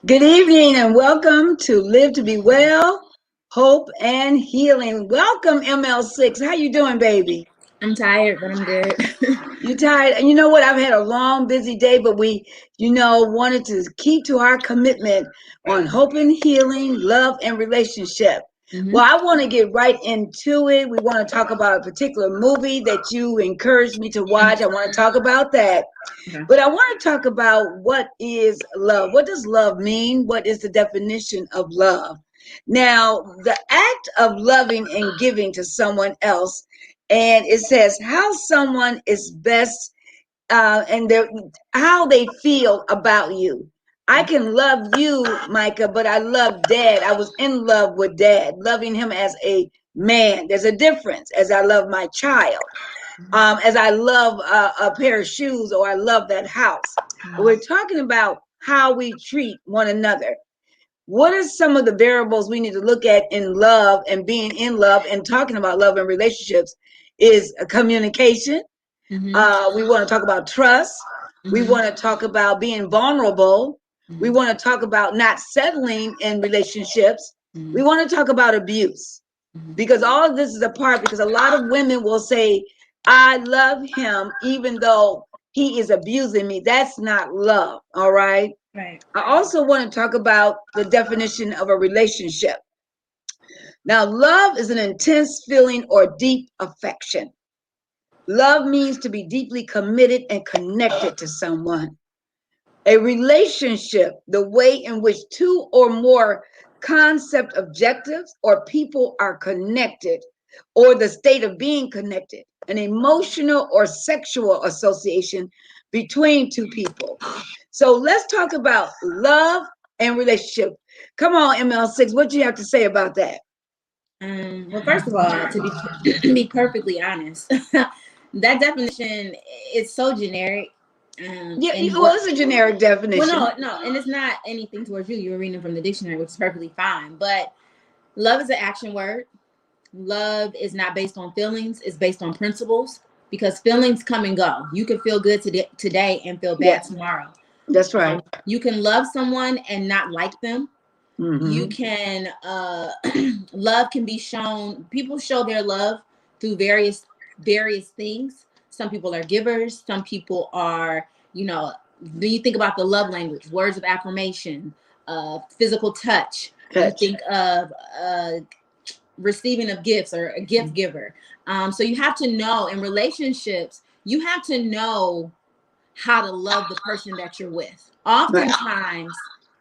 Good evening and welcome to Live to Be Well, Hope and Healing. Welcome, ML6. How you doing, baby? I'm tired, but I'm good. You tired? And you know what? I've had a long, busy day, but we, wanted to keep to our commitment on hope and healing, love and relationship. Well, hmm I want to get right into it. We want to talk about a particular movie that you encouraged me to watch. I want to talk about that. Okay. But I want to talk about what is love. What does love mean? What is the definition of love? Now, the act of loving and giving to someone else, and it says how someone is best and how they feel about you. I can love you, Micah, but I love Dad. I was in love with Dad, loving him as a man. There's a difference as I love my child, as I love a pair of shoes or I love that house. But we're talking about how we treat one another. What are some of the variables we need to look at in love and being in love and talking about love and relationships is communication. hmm We want to talk about trust. We hmm want to talk about being vulnerable. We hmm want to talk about not settling in relationships. We hmm want to talk about abuse because all of this is a part because a lot of women will say, I love him even though he is abusing me. That's not love. All right. Right. I also want to talk about the definition of a relationship. Now, love is an intense feeling or deep affection. Love means to be deeply committed and connected to someone. A relationship, the way in which two or more concept objectives or people are connected, or the state of being connected, an emotional or sexual association between two people. So let's talk about love and relationship. Come on, ML6, what do you have to say about that? Well, first of all, to be be perfectly honest, that definition is so generic. Yeah, And well, what? it's a generic Well, definition. no, and it's not anything towards you. You were reading from the dictionary, which is perfectly fine. But love is an action word. Love is not based on feelings; it's based on principles. Because feelings come and go. You can feel good today and feel Yeah, bad tomorrow. that's right. You can love someone and not like them. You Mm-hmm. can love can be shown. People show their love through various things. Some people are givers, some people are, when you think about the love language, words of affirmation, physical touch, you Touch. think of receiving of gifts or a gift giver. So you have to know in relationships, you have to know how to love the person that you're with. Right. Oftentimes,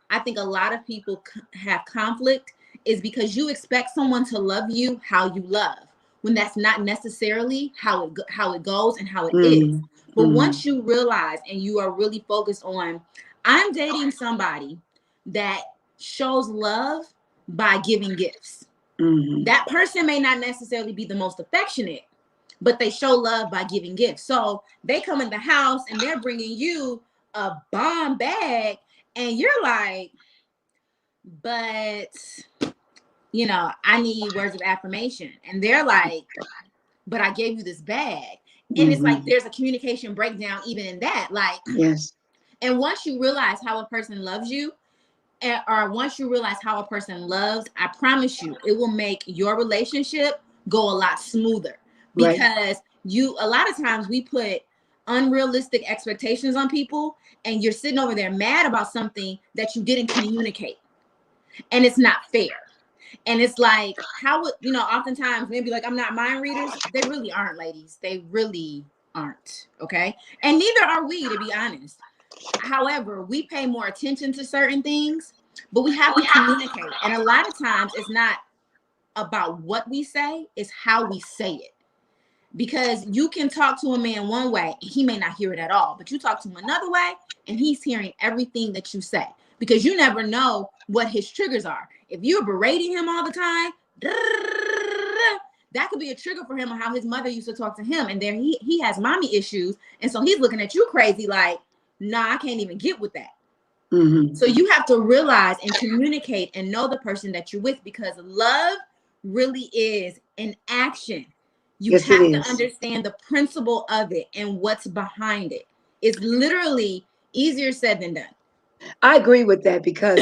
I think a lot of people have conflict is because you expect someone to love you how you love when that's not necessarily how it goes and how it is. Mm, But mm, once you realize and you are really focused on, I'm dating somebody that shows love by giving gifts. mm. That person may not necessarily be the most affectionate, but they show love by giving gifts. So they come in the house and they're bringing you a bomb bag, and you're like, but I need words of affirmation. And they're like, but I gave you this bag. And it's like Mm-hmm. there's a communication breakdown even in that. Like, Yes. and once you realize how a person loves you, or once you realize how a person loves, I promise you, it will make your relationship go a lot smoother Right. because a lot of times we put unrealistic expectations on people and you're sitting over there mad about something that you didn't communicate and it's not fair. And it's like, how would, oftentimes maybe like, I'm not mind readers. They really aren't, ladies. They really aren't. Okay. And neither are we, to be honest. However, we pay more attention to certain things, but we have to communicate. And a lot of times it's not about what we say, it's how we say it. Because you can talk to a man one way and he may not hear it at all, but you talk to him another way and he's hearing everything that you say because you never know what his triggers are. If you're berating him all the time, that could be a trigger for him on how his mother used to talk to him. And there he has mommy issues. And so he's looking at you crazy like, nah, I can't even get with that. Mm-hmm. So you have to realize and communicate and know the person that you're with because love really is an action. You Yes, it have to is. understand the principle of it and what's behind it. It's literally easier said than done. I agree with that because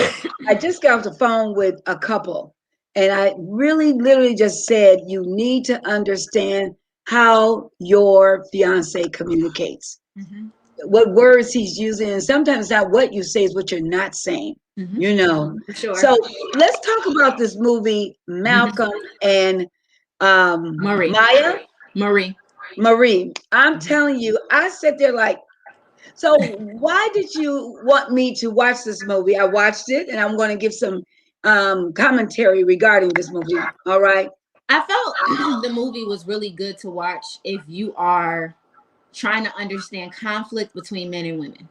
I just got off the phone with a couple and I really literally just said you need to understand how your fiance communicates, Mm-hmm. what words he's using, and sometimes not what you say is what you're not saying, Mm-hmm. you know. For sure. So let's talk about this movie, Mm-hmm. Malcolm and Marie. Maya. Marie. Marie, I'm Mhm. telling you, I sat there like, so why did you want me to watch this movie? I watched it and I'm going to give some commentary regarding this movie. All right. I felt the movie was really good to watch if you are trying to understand conflict between men and women.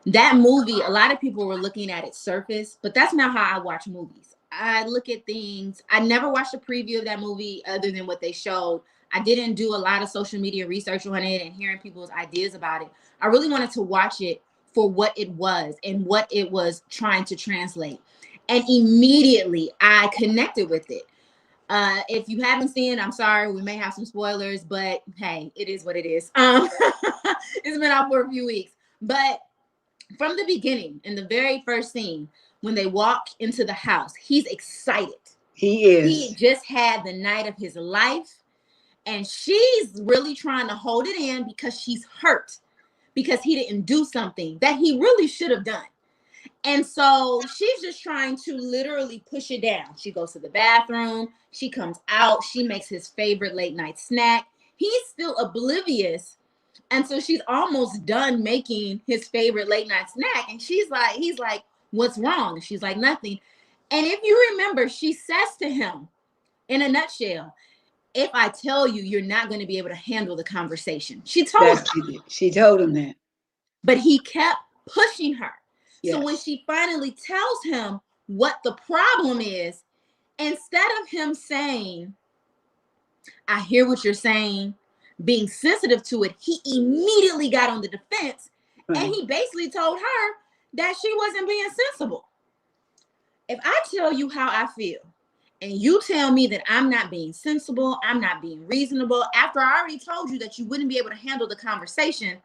That movie, a lot of people were looking at its surface, but that's not how I watch movies. I look at things. I never watched a preview of that movie other than what they showed. I didn't do a lot of social media research on it and hearing people's ideas about it. I really wanted to watch it for what it was and what it was trying to translate. And immediately I connected with it. If you haven't seen it, I'm sorry, we may have some spoilers, but hey, it is what it is. It's been out for a few weeks. But from the beginning, in the very first scene, when they walk into the house, he's excited. He He is. just had the night of his life, and she's really trying to hold it in because she's hurt because he didn't do something that he really should have done. And so she's just trying to literally push it down. She goes to the bathroom, she comes out, she makes his favorite late night snack. He's still oblivious. And so she's almost done making his favorite late night snack. And he's like, what's wrong? And she's like, nothing. And if you remember, she says to him in a nutshell, if I tell you, you're not going to be able to handle the conversation. She told him, That's she told him that. but he kept pushing her. So when Yes. she finally tells him what the problem is, instead of him saying, I hear what you're saying, being sensitive to it, he immediately got on the defense and Right. he basically told her that she wasn't being sensible. If I tell you how I feel and you tell me that I'm not being sensible, I'm not being reasonable, after I already told you that you wouldn't be able to handle the conversation,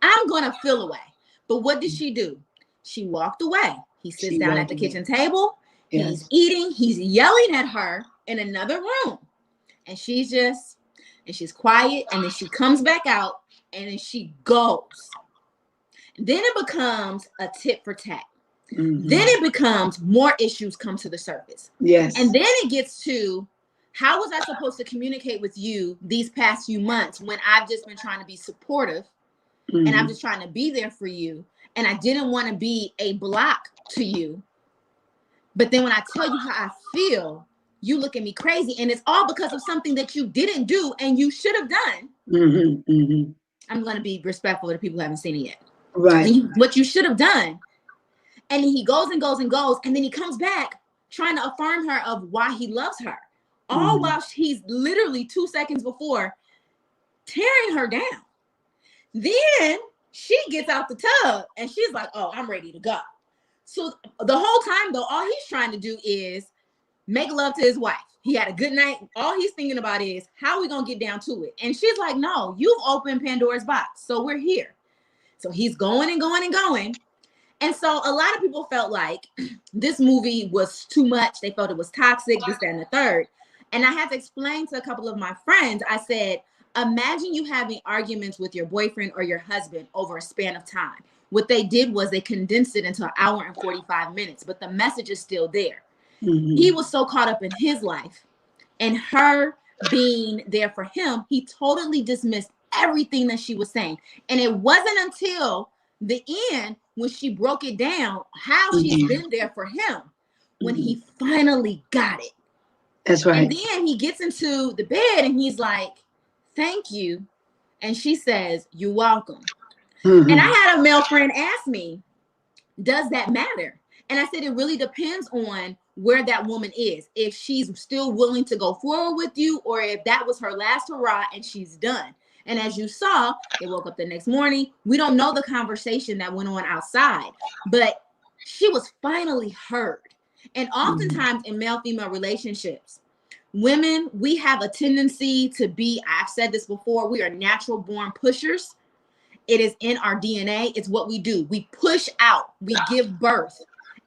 I'm going to feel away. But what did she do? She walked away. He sits She down at walked the away. kitchen table. He's Yes. eating. He's yelling at her in another room. And she's quiet. And then she comes back out and then she goes. Then it becomes a tit for tat. Then Mm-hmm. it becomes more issues come to the surface. And Yes. then it gets to, how was I supposed to communicate with you these past few months when I've just been trying to be supportive and I'm Mm-hmm. just trying to be there for you and I didn't want to be a block to you. But then when I tell you how I feel, you look at me crazy and it's all because of something that you didn't do and you should have done. Mm-hmm. Mm-hmm. I'm going to be respectful to people who haven't seen it yet. Right. What you should have done. And he goes and goes and goes. And then he comes back trying to affirm her of why he loves her. All Mm-hmm. while he's literally 2 seconds before tearing her down. Then she gets out the tub and she's like, oh, I'm ready to go. So the whole time, though, all he's trying to do is make love to his wife. He had a good night. All he's thinking about is, how are we going to get down to it? And she's like, no, you've opened Pandora's box. So we're here. So he's going and going and going. And so a lot of people felt like this movie was too much. They felt it was toxic, this, that, and the third. And I had to explain to a couple of my friends, I said, imagine you having arguments with your boyfriend or your husband over a span of time. What they did was they condensed it into an hour and 45 minutes, but the message is still there. He Mm-hmm. was so caught up in his life and her being there for him, he totally dismissed everything that she was saying. And it wasn't until the end when she broke it down how she's Mm-hmm. been there for him when Mm-hmm. he finally got it. That's And right. then he gets into the bed and he's like, thank you. And she says, you're welcome. And I Mm-hmm. had a male friend ask me, does that matter? And I said, it really depends on where that woman is. If she's still willing to go forward with you, or if that was her last hurrah and she's done. And as you saw, they woke up the next morning. We don't know the conversation that went on outside, but she was finally heard. And Mm-hmm. oftentimes in male-female relationships, women, we have a tendency to be, I've said this before, we are natural born pushers. It is in our DNA. It's what we do. We push out, we give birth,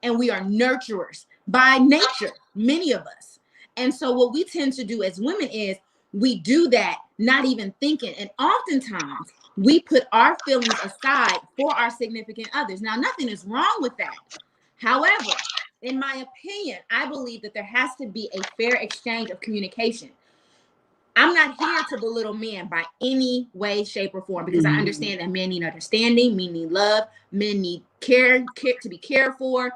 and we are nurturers by nature, many of us. And so what we tend to do as women is we do that not even thinking. And oftentimes we put our feelings aside for our significant others. Now, nothing is wrong with that. However, in my opinion, I believe that there has to be a fair exchange of communication. I'm not here to belittle men by any way, shape, or form, because I understand that men need understanding, men need love, men need care to be cared for.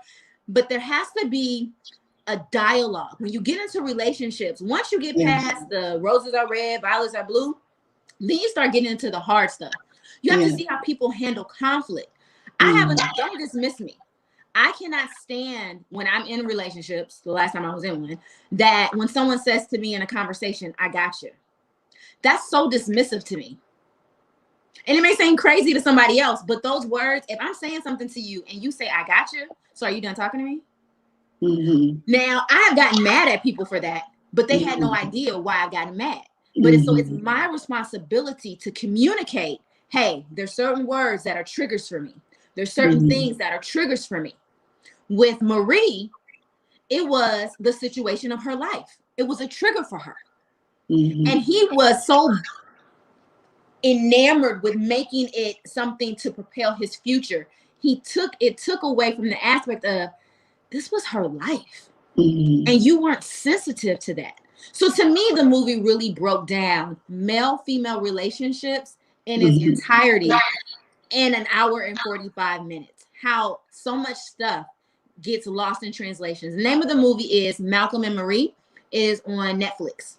But there has to be a dialogue. When you get into relationships, once you get past the roses are red, violets are blue, then you start getting into the hard stuff. You have to see how people handle conflict. Don't dismiss me. I cannot stand when I'm in relationships, the last time I was in one, that when someone says to me in a conversation, I got you. That's so dismissive to me. And it may seem crazy to somebody else, but those words, if I'm saying something to you and you say, I got you, so are you done talking to me? Now, I have gotten mad at people for that, but they had no idea why I've gotten mad. But it's my responsibility to communicate, hey, there's certain words that are triggers for me. There's certain things that are triggers for me. With Marie, it was the situation of her life. It was a trigger for her. And he was so enamored with making it something to propel his future. It took away from the aspect of this was her life. And you weren't sensitive to that. So to me, the movie really broke down male-female relationships in its entirety in an hour and 45 minutes. How so much stuff gets lost in translations. The name of the movie is Malcolm and Marie. It is on Netflix.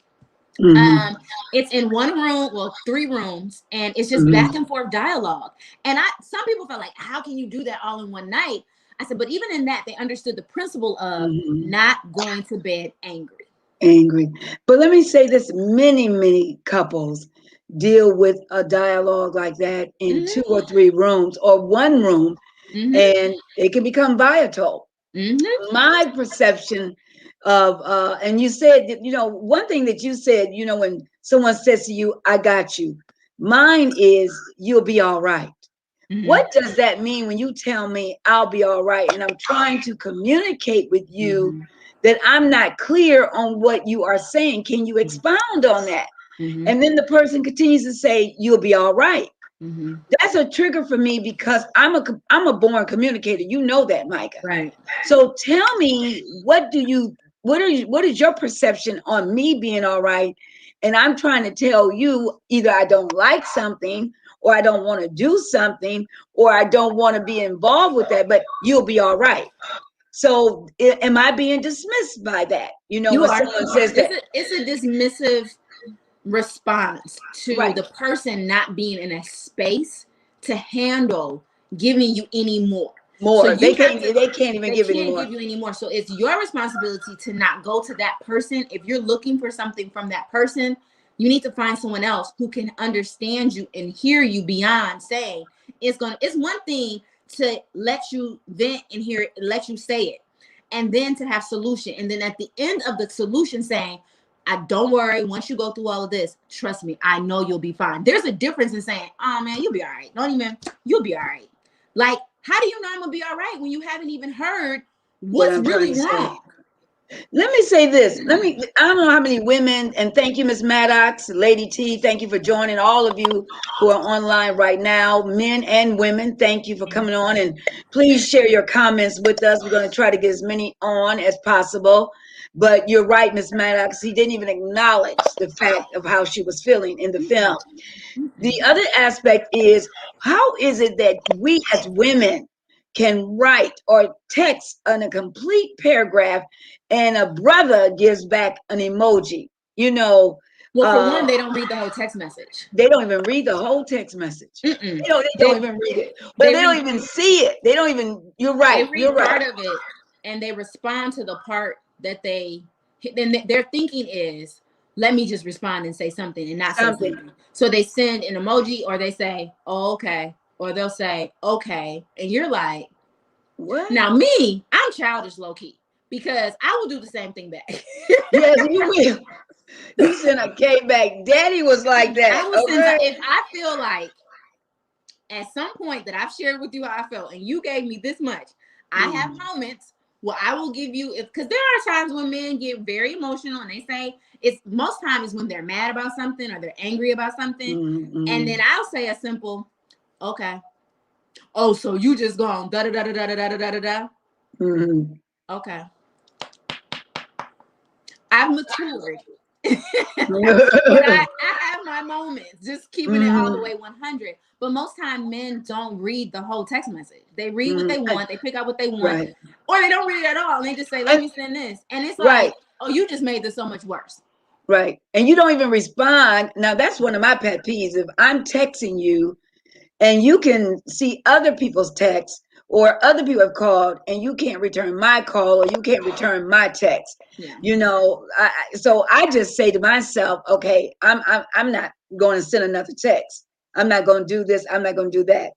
It's in one room, well, 3 rooms, and it's just back and forth dialogue. And some people felt like, how can you do that all in one night? I said, but even in that, they understood the principle of not going to bed angry. But let me say this, many couples deal with a dialogue like that in 2 or 3 rooms or one room, and it can become volatile. My perception of and you said, one thing that you said, when someone says to you, I got you, mine is you'll be all right. What does that mean when you tell me I'll be all right and I'm trying to communicate with you that I'm not clear on what you are saying? Can you expound on that? And then the person continues to say, you'll be all right. That's a trigger for me because I'm a born communicator. You know that, Micha. Right. So tell me, what is your perception on me being all right? And I'm trying to tell you either I don't like something, or I don't want to do something, or I don't want to be involved with that, but you'll be all right. So am I being dismissed by that? When someone says that. It's a dismissive response to the person not being in a space to handle giving you any more. So they can't even give you any more. So it's your responsibility to not go to that person. If you're looking for something from that person, you need to find someone else who can understand you and hear you beyond saying it's one thing to let you vent and hear it, let you say it, and then to have solution. And then at the end of the solution saying, don't worry, once you go through all of this, trust me, I know you'll be fine. There's a difference in saying, oh man, you'll be all right. You'll be all right. Like, how do you know I'm gonna be all right when you haven't even heard what's really wrong? Let me say this. I don't know how many women, and thank you, Ms. Maddox, Lady T, thank you for joining. All of you who are online right now, men and women, thank you for coming on, and please share your comments with us. We're going to try to get as many on as possible. But you're right, Ms. Maddox, he didn't even acknowledge the fact of how she was feeling in the film. The other aspect is, how is it that we as women can write or text in a complete paragraph and a brother gives back an emoji? Well, for one, they don't read the whole text message. They don't even read the whole text message. They don't even read it. But they don't even see it. They don't even, you're right. They read part of it and they respond to the part that then their thinking is, let me just respond and say something and not say something. So they send an emoji, or they say, oh, okay. Or they'll say, okay. And you're like, what? Now me, I'm childish low key because I will do the same thing back. Yes, you will. You sent a K back. Daddy was like that. If I feel like at some point that I've shared with you how I felt, and you gave me this much, I have Mm. moments where I will give you, if because there are times when men get very emotional and they say it's most times when they're mad about something or they're angry about something, and then I'll say a simple, okay, oh, so you just gone da da da da da da da da da. Okay, I've matured. But I have my moments, just keeping it all the way 100. But most time men don't read the whole text message. They read what they want, they pick out what they want, Right. or they don't read it at all. And they just say, let And, me send this. And it's right. like, oh, you just made this so much worse. Right. And you don't even respond. Now, that's one of my pet peeves. If I'm texting you and you can see other people's texts or other people have called and you can't return my call or you can't return my text, Yeah. so I just say to myself, okay, I'm not going to send another text. I'm not going to do this. I'm not going to do that.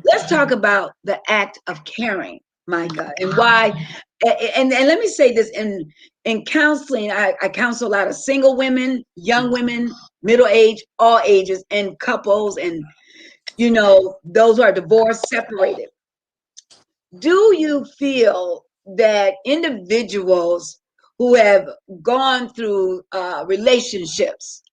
Let's talk about the act of caring, Micha, and why. And let me say this: in counseling, I counsel a lot of single women, young women, middle age, all ages, and couples, and those who are divorced, separated. Do you feel that individuals who have gone through relationships,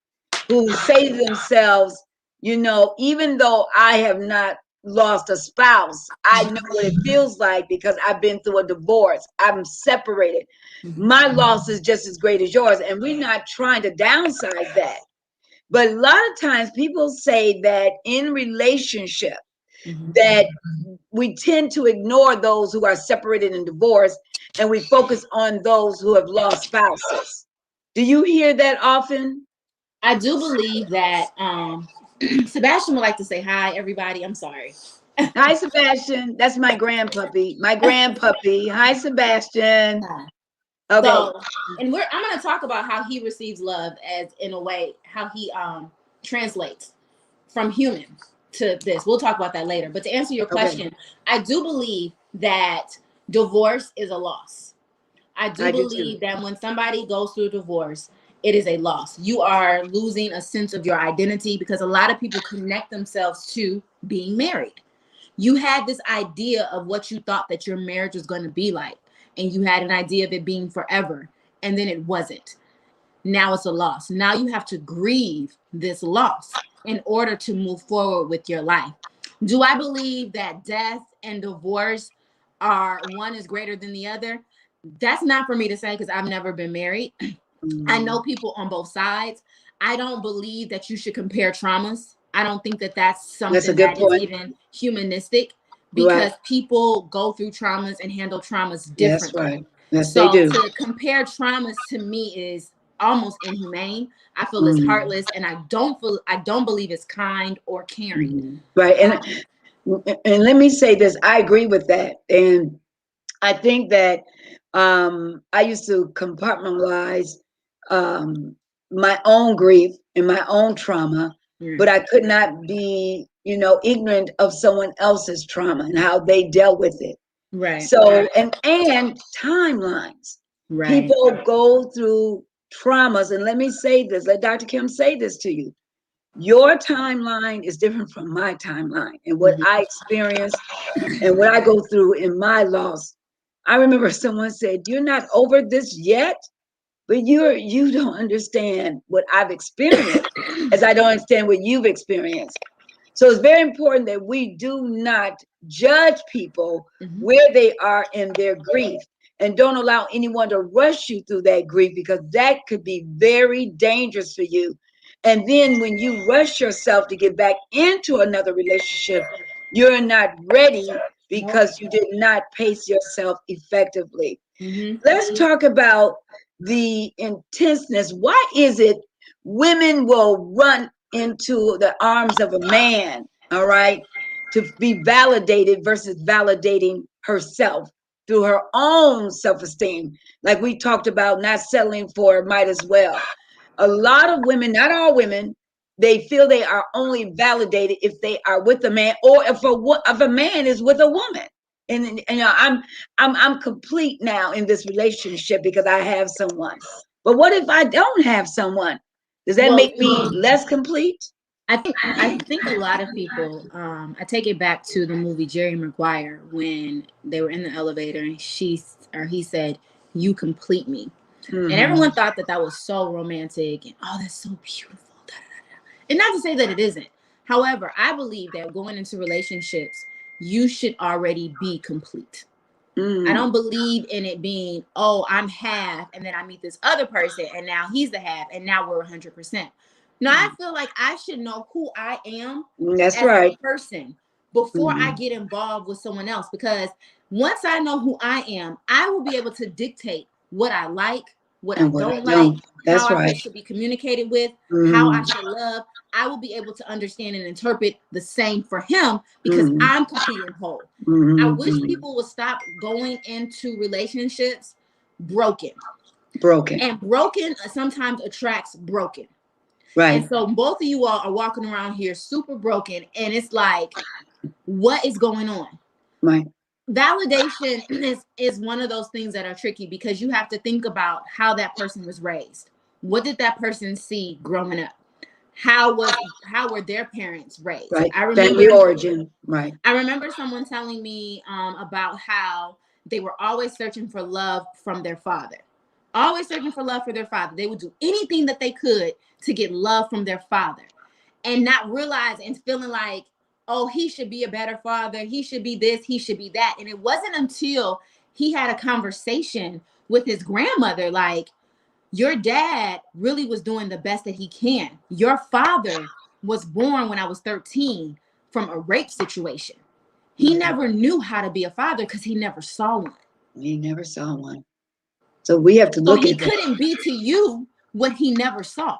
who say to themselves, even though I have not lost a spouse, I know what it feels like because I've been through a divorce, I'm separated. My loss is just as great as yours. And we're not trying to downsize that. But a lot of times people say that in relationship, that we tend to ignore those who are separated and divorced, and we focus on those who have lost spouses. Do you hear that often? I do believe that Sebastian would like to say hi, everybody. I'm sorry. Hi, Sebastian. That's my grandpuppy. My grandpuppy. Hi, Sebastian. Okay. So, and I'm going to talk about how he receives love as in a way how he translates from human to this. We'll talk about that later. But to answer your question, Okay. I do believe that divorce is a loss. I do I do too. believe that when somebody goes through a divorce, it is a loss. You are losing a sense of your identity because a lot of people connect themselves to being married. You had this idea of what you thought that your marriage was going to be like, and you had an idea of it being forever, and then it wasn't. Now it's a loss. Now you have to grieve this loss in order to move forward with your life. Do I believe that death and divorce are one is greater than the other? That's not for me to say because I've never been married. I know people on both sides. I don't believe that you should compare traumas. I don't think that that's That's a something good that is point. even humanistic Right. because people go through traumas and handle traumas That's differently. right. Yes, they So do. to compare traumas to me is almost inhumane. I feel it's Mhm. heartless, and I don't believe it's kind or caring. Right. Um, And let me say this. I agree with that. And I think that I used to compartmentalize um, my own grief and my own trauma, yeah, but I could not be, ignorant of someone else's trauma and how they dealt with it. right, So, and timelines. right. People go through traumas, and let me say this. Let Dr. Kim say this to you. Your timeline is different from my timeline, and what Mhm. I experienced and what I go through in my loss. I remember someone said, "You're not over this yet, but you don't understand what I've experienced, as I don't understand what you've experienced." So it's very important that we do not judge people Mhm. where they are in their grief, and don't allow anyone to rush you through that grief, because that could be very dangerous for you. And then when you rush yourself to get back into another relationship, you're not ready Nope. because you did not pace yourself effectively. Mhm. Let's talk about the intenseness. Why is it women will run into the arms of a man, all right, to be validated versus validating herself through her own self-esteem? Like we talked about, not settling for might as well. A lot of women, not all women, they feel they are only validated if they are with a man, or if a man is with a woman. And I'm complete now in this relationship because I have someone. But what if I don't have someone? Does that Well, make me less complete? I think a lot of people. I take it back to the movie Jerry Maguire when they were in the elevator and he said, "You complete me," and Mm-hmm. everyone thought that that was so romantic and oh, that's so beautiful. Da, da, da, da. And not to say that it isn't. However, I believe that going into relationships, you should already be complete. I Mm-hmm. don't believe in it being, oh, I'm half, and then I meet this other person, and now he's the half, and now we're 100%. No, I feel like I should know who I am That's as a right. person before I Mm-hmm. get involved with someone else. Because once I know who I am, I will be able to dictate what I like, what I And what I don't like, don't. how That's I right. best should be communicated with, how I Mm-hmm. should love. I will be able to understand and interpret the same for him because Mm-hmm. I'm complete and whole. I Mm-hmm. wish Mm-hmm. people would stop going into relationships broken. Broken. And broken sometimes attracts broken. And Right. so both of you all are walking around here super broken. And it's like, what is going on? Right. Validation is one of those things that are tricky because you have to think about how that person was raised. What did that person see growing up? How were their parents raised? Right. Family origin. Right. I remember someone telling me about how they were always searching for love from their father. Always searching for love for their father. They would do anything that they could to get love from their father and not realize and feeling like, oh, he should be a better father. He should be this. He should be that. And it wasn't until he had a conversation with his grandmother, like, your dad really was doing the best that he can. Your father was born when I was 13 from a rape situation. He Mm-hmm. never knew how to be a father because he never saw one. He never saw one. So we have to So look he at that. couldn't be to you what he never saw.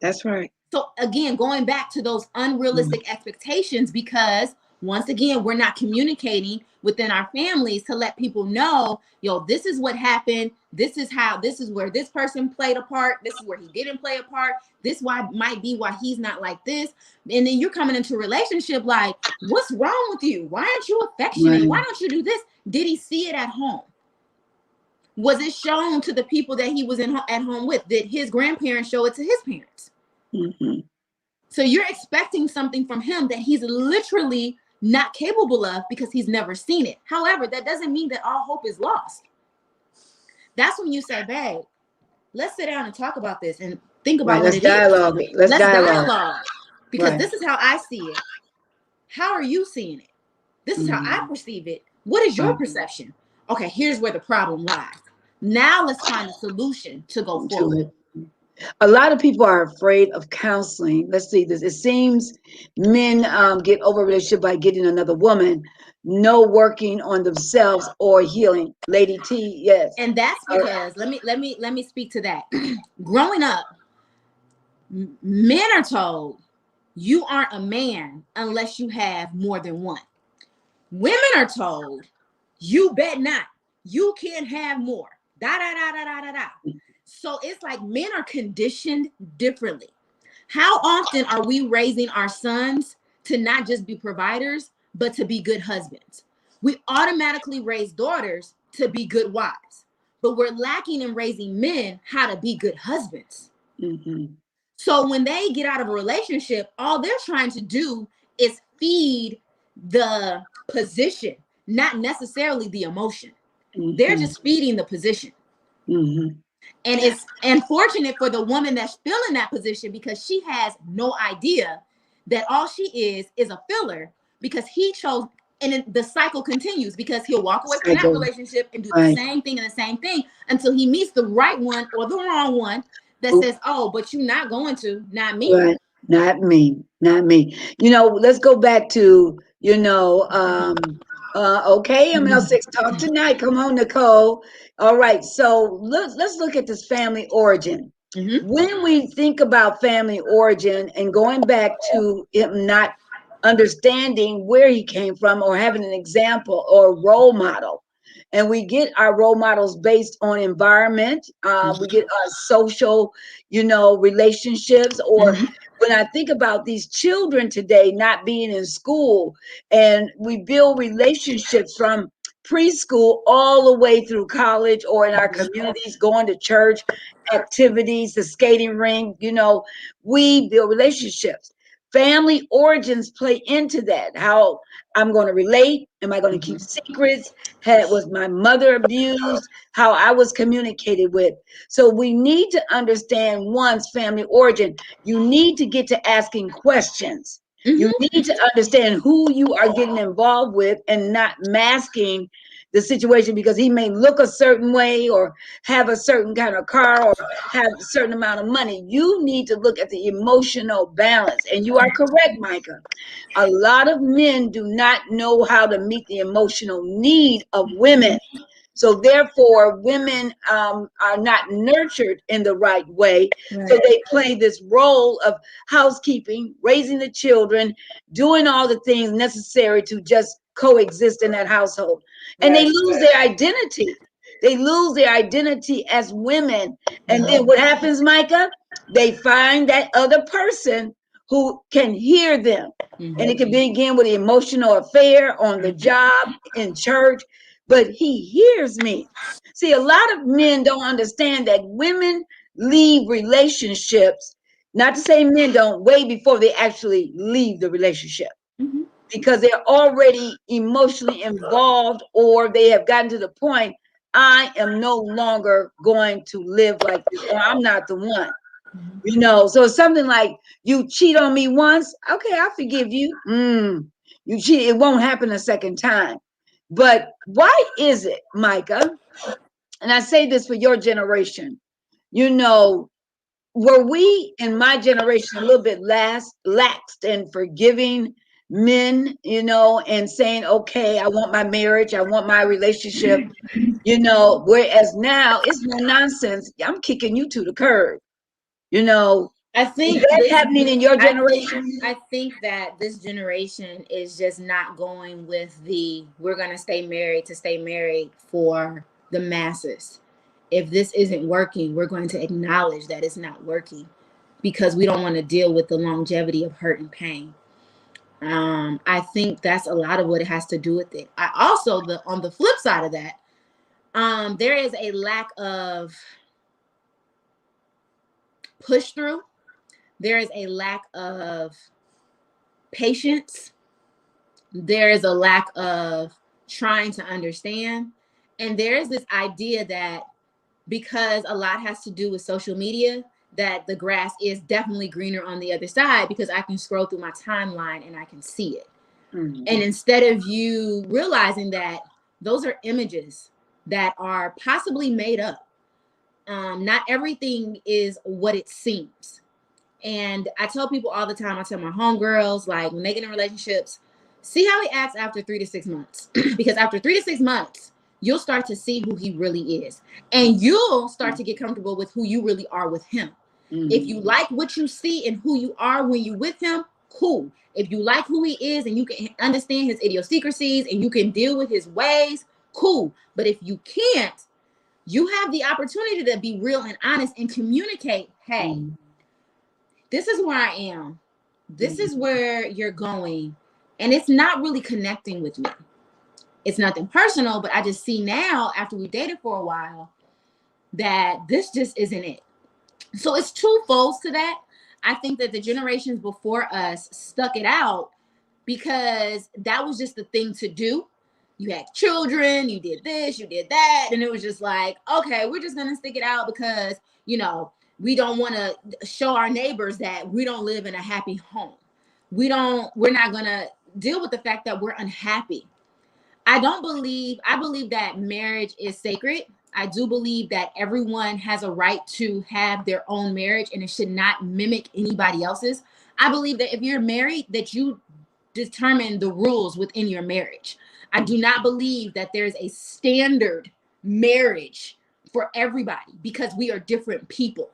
That's right. So again, going back to those Mm-hmm. unrealistic expectations, because once again, we're not communicating within our families to let people know, yo, this is what happened. This is where this person played a part. This is where he didn't play a part. This why might be why he's not like this. And then you're coming into a relationship like, what's wrong with you? Why aren't you affectionate? Right. Why don't you do this? Did he see it at home? Was it shown to the people that he was at home with? Did his grandparents show it to his parents? Mm-hmm. So you're expecting something from him that he's literally not capable of because he's never seen it. However, that doesn't mean that all hope is lost. That's when you say, babe, let's sit down and talk about this and think Right. about what Let's it is. dialogue it. Let's Let's dialogue. dialogue because Right. this is how I see it. How are you seeing it? This is how I Mm-hmm. perceive it. What is your Right. perception? Okay, here's where the problem lies. Now let's find a solution to go To forward. it. A lot of people are afraid of counseling. Let's see this. It seems men get over a relationship by getting another woman, no working on themselves or healing. Lady T, yes. And that's All right. because let me speak to that. Growing up, men are told you aren't a man unless you have more than one. Women are told you bet not. You can't have more. Da da da da da da da. So it's like men are conditioned differently. How often are we raising our sons to not just be providers, but to be good husbands? We automatically raise daughters to be good wives, but we're lacking in raising men how to be good husbands. Mm-hmm. So when they get out of a relationship, all they're trying to do is feed the position, not necessarily the emotion. They're Mm-hmm. just feeding the position. Mm-hmm. And it's unfortunate for the woman that's filling that position because she has no idea that all she is a filler because he chose. And then the cycle continues because he'll walk away from that Cycle. relationship and do the Right. same thing and the same thing until he meets the right one or the wrong one that Oop. says, oh, but you're not going to, not me. Right. Not me. Not me. Let's go back to, okay, ML6, talk tonight. Come on, Nicole. All right. So let's look at this family origin. Mm-hmm. When we think about family origin and going back to him not understanding where he came from or having an example or role model, and we get our role models based on environment, we get our social, relationships, or Mm-hmm. when I think about these children today not being in school, and we build relationships from preschool all the way through college or in our communities, going to church activities, the skating rink, we build relationships. Family origins play into that. How I'm going to relate. Am I going to keep Mhm. secrets? Was my mother abused? How I was communicated with. So we need to understand one's family origin. You need to get to asking questions. You Mhm. need to understand who you are getting involved with and not masking the situation because he may look a certain way or have a certain kind of car or have a certain amount of money. You need to look at the emotional balance. And you are correct, Micah. A lot of men do not know how to meet the emotional need of women. So therefore, women are not nurtured in the right way. So Right. they play this role of housekeeping, raising the children, doing all the things necessary to just coexist in that household. And they Right. lose their identity. They lose their identity as women. And then Mhm. what happens, Micah? They find that other person who can hear them. And it Mhm. can begin with an emotional affair on the job, in church, but he hears me. See, a lot of men don't understand that women leave relationships, not to say men don't, way before they actually leave the relationship Mhm. because they're already emotionally involved or they have gotten to the point, I am no longer going to live like this, or I'm not the one. So it's something like you cheat on me once, okay, I forgive you. You cheat, it won't happen a second time. But why is it, Micah? And I say this for your generation, you know, were we in my generation a little bit laxed in forgiving men, and saying, okay, I want my marriage, I want my relationship, whereas now it's no nonsense. I'm kicking you to the curb, you know. I Is think that this. happening in your I think. generation? I think that this generation is just not going with the "we're gonna stay married to stay married" for the masses. If this isn't working, we're going to acknowledge that it's not working because we don't want to deal with the longevity of hurt and pain. I think that's a lot of what it has to do with it. I also the on the flip side of that, there is a lack of push through. There is a lack of patience. There is a lack of trying to understand. And there is this idea that because a lot has to do with social media, that the grass is definitely greener on the other side because I can scroll through my timeline and I can see it. And Mhm. instead of you realizing that those are images that are possibly made up, not everything is what it seems. And I tell people all the time, I tell my homegirls, like when they get in relationships, see how he acts after 3 to 6 months. Because after 3 to 6 months, you'll start to see who he really is. And you'll start to get comfortable with who you really are with him. If Mhm. you like what you see and who you are when you're with him, cool. If you like who he is and you can understand his idiosyncrasies and you can deal with his ways, cool. But if you can't, you have the opportunity to be real and honest and communicate, hey, Mhm. this is where I am. This is Mhm. where you're going. And it's not really connecting with me. It's nothing personal, but I just see now, after we dated for a while, that this just isn't it. So it's two folds to that. I think that the generations before us stuck it out because that was just the thing to do. You had children, you did this, you did that, and it was just like, okay, we're just gonna stick it out because we don't want to show our neighbors that we don't live in a happy home. We're not gonna deal with the fact that we're unhappy. I believe that marriage is sacred. I do believe that everyone has a right to have their own marriage and it should not mimic anybody else's. I believe that if you're married, that you determine the rules within your marriage. I do not believe that there's a standard marriage for everybody because we are different people.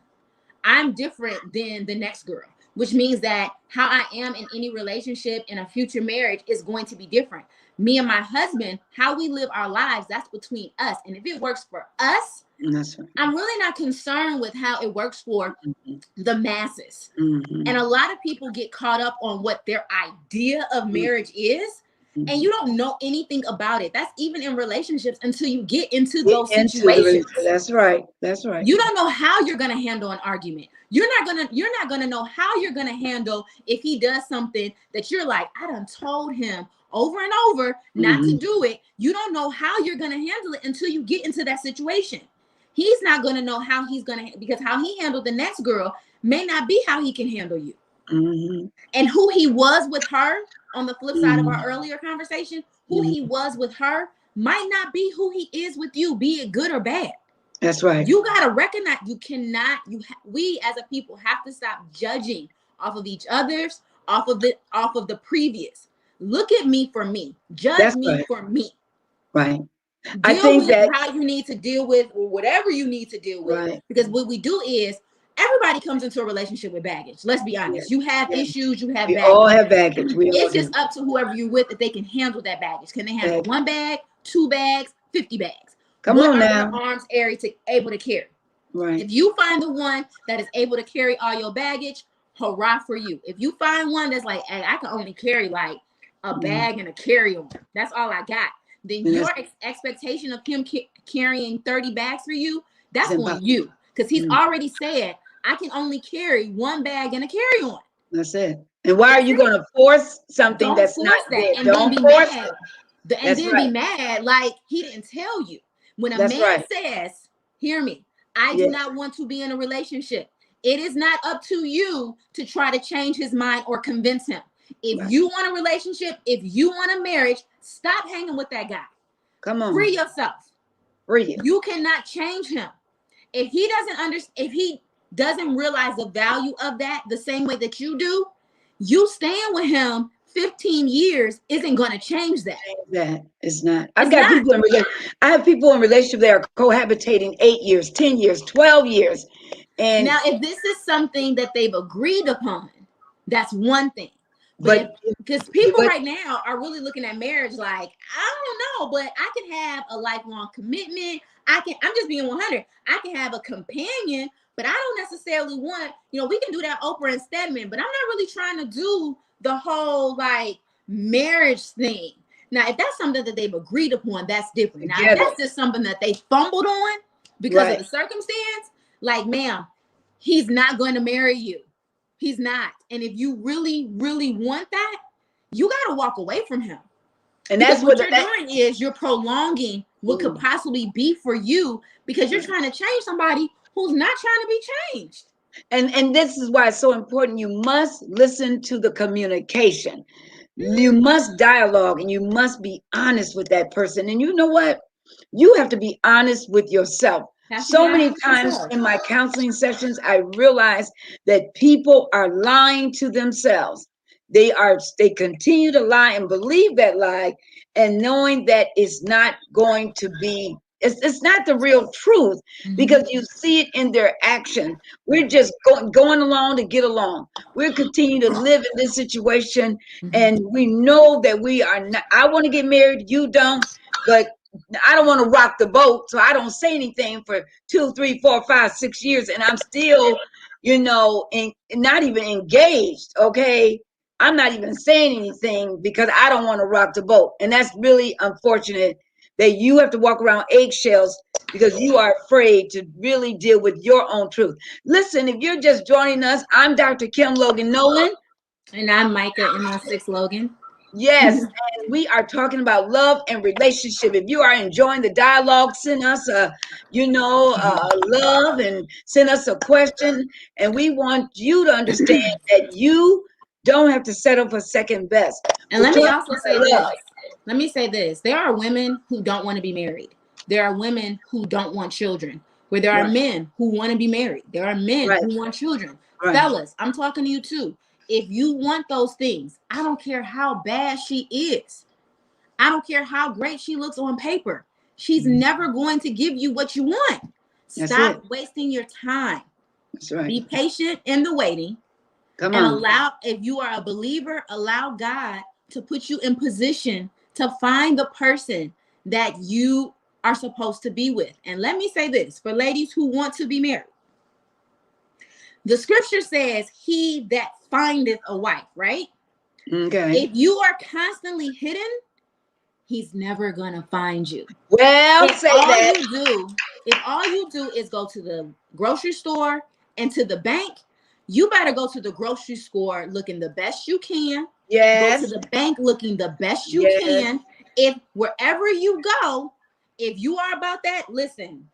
I'm different than the next girl, which means that how I am in any relationship in a future marriage is going to be different. Me and my husband, how we live our lives, that's between us. And if it works for us, That's right. I'm really not concerned with how it works for Mhm. the masses. And Mhm. a lot of people get caught up on what their idea of marriage is. and you don't know anything about it. That's even in relationships until you get into Get those into the situations. relationship. That's right. That's right. You don't know how you're gonna handle an argument. You're not gonna know how you're gonna handle if he does something that you're like, I done told him over and over not to do it. You don't know how you're gonna handle it until you get into that situation. He's not gonna know how he's gonna, because how he handled the next girl may not be how he can handle you. And who he was with her, on the flip side of our earlier conversation, who he was with her might not be who he is with you, be it good or bad. That's right. You got to recognize, you cannot, we as a people have to stop judging off of each other's, off of the previous. Look at me for me. Judge me for me. Right. I think that how you need to deal with, or whatever you need to deal with. Right. Because what we do is, everybody comes into a relationship with baggage. Let's be honest. You have issues, you have baggage. We all have baggage. It's just up to whoever you're with if they can handle that baggage. Can they handle 1 bag, 2 bags, 50 bags? Come on now. Arms able to carry. Right. If you find the one that is able to carry all your baggage, hurrah for you. If you find one that's like, hey, I can only carry like a bag and a carry-on, that's all I got, then your expectation of him carrying 30 bags for you, that's on you. Because he's already said, I can only carry 1 bag and a carry-on. That's it. And why are you going to force something that's not there? And don't be mad. And then be mad like he didn't tell you. When a man says, hear me, I do not want to be in a relationship, it is not up to you to try to change his mind or convince him. If you want a relationship, if you want a marriage, stop hanging with that guy. Come on. Free yourself. Free you. You cannot change him. If he doesn't understand, if he doesn't realize the value of that the same way that you do, you staying with him 15 years isn't going to change that. It's not. I have people in relationship that are cohabitating 8 years, 10 years, 12 years. And now, if this is something that they've agreed upon, that's one thing. But because people right now are really looking at marriage like, I don't know, but I can have a lifelong commitment. I'm just being 100. I can have a companion, but I don't necessarily want, we can do that Oprah and Stedman, but I'm not really trying to do the whole like marriage thing. Now, if that's something that they've agreed upon, that's different. Now, if that's just something that they fumbled on because of the circumstance, like, ma'am, he's not going to marry you. He's not. And if you really, really want that, you got to walk away from him. And that's what you're doing is you're prolonging what could possibly be for you, because you're trying to change somebody who's not trying to be changed. And this is why it's so important. You must listen to the communication. You must dialogue, and you must be honest with that person. And you know what? You have to be honest with yourself. So many times in my counseling sessions, I realize that people are lying to themselves. They continue to lie and believe that lie, and knowing that it's not going to be, it's not the real truth, because you see it in their action. We're just going along to get along. We're continuing to live in this situation, and we know that we are not. I want to get married, you don't, but I don't want to rock the boat, so I don't say anything for 2, 3, 4, 5, 6 years, and I'm still, not even engaged. Okay, I'm not even saying anything because I don't want to rock the boat, and that's really unfortunate that you have to walk around eggshells because you are afraid to really deal with your own truth. Listen, if you're just joining us, I'm Dr. Kim Logan-Nowlin, and I'm Micha M06 Logan. Yes, and we are talking about love and relationship. If you are enjoying the dialogue, send us love, and send us a question. And we want you to understand that you don't have to settle for second best. And let me also say this. Let me say this. There are women who don't want to be married. There are women who don't want children. Where there are men who want to be married. There are men who want children. Fellas, I'm talking to you too. If you want those things, I don't care how bad she is. I don't care how great she looks on paper. She's never going to give you what you want. Stop wasting your time. That's right. Be patient in the waiting. Come on. If you are a believer, allow God to put you in position to find the person that you are supposed to be with. And let me say this, for ladies who want to be married. The scripture says, he that findeth a wife, right? Okay. If you are constantly hidden, he's never gonna find you. Well, If say all that. you do, if all you do is go to the grocery store and to the bank, you better go to the grocery store looking the best you can. Go to Yes. the bank looking the best you Yes. can. If wherever you go, if you are about that, listen,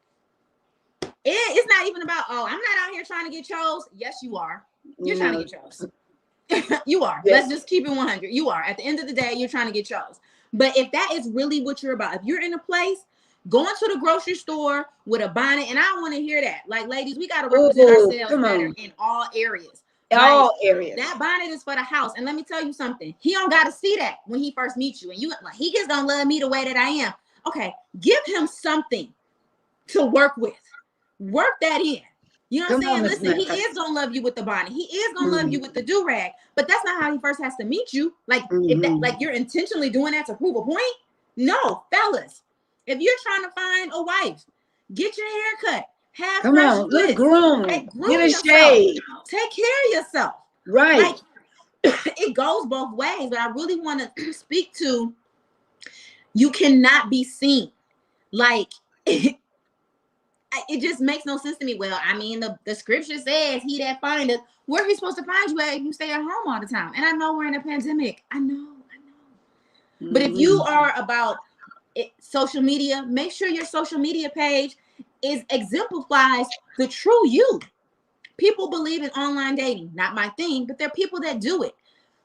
it's not even about, oh, I'm not out here trying to get chose. Yes, you are. You're trying to get chose. You are. Yes. Let's just keep it 100. You are. At the end of the day, you're trying to get chose. But if that is really what you're about, if you're in a place, going to the grocery store with a bonnet, and I want to hear that. Like, ladies, we got to represent ourselves better in all areas. All Like, areas. that bonnet is for the house. And let me tell you something. He don't got to see that when he first meets you. And you like, he just don't love me the way that I am. Okay, give him something to work with. Work that in. You know what I'm saying? Listen, he is gonna love you with the bonnet. He is gonna love you with the do-rag, but that's not how he first has to meet you. Like, if that, like, you're intentionally doing that to prove a point. No, fellas, if you're trying to find a wife, get your hair cut, have Come fresh on, twists, look groom, groom get a yourself, shade, take care of yourself. right? Like, it goes both ways, but I really want to speak to, you cannot be seen. Like, it just makes no sense to me. Well, I mean, the scripture says, he that findeth, where he's supposed to find you at if you stay at home all the time. And I know we're in a pandemic. I know. But if you are about social media, make sure your social media page exemplifies the true you. People believe in online dating. Not my thing, but there are people that do it.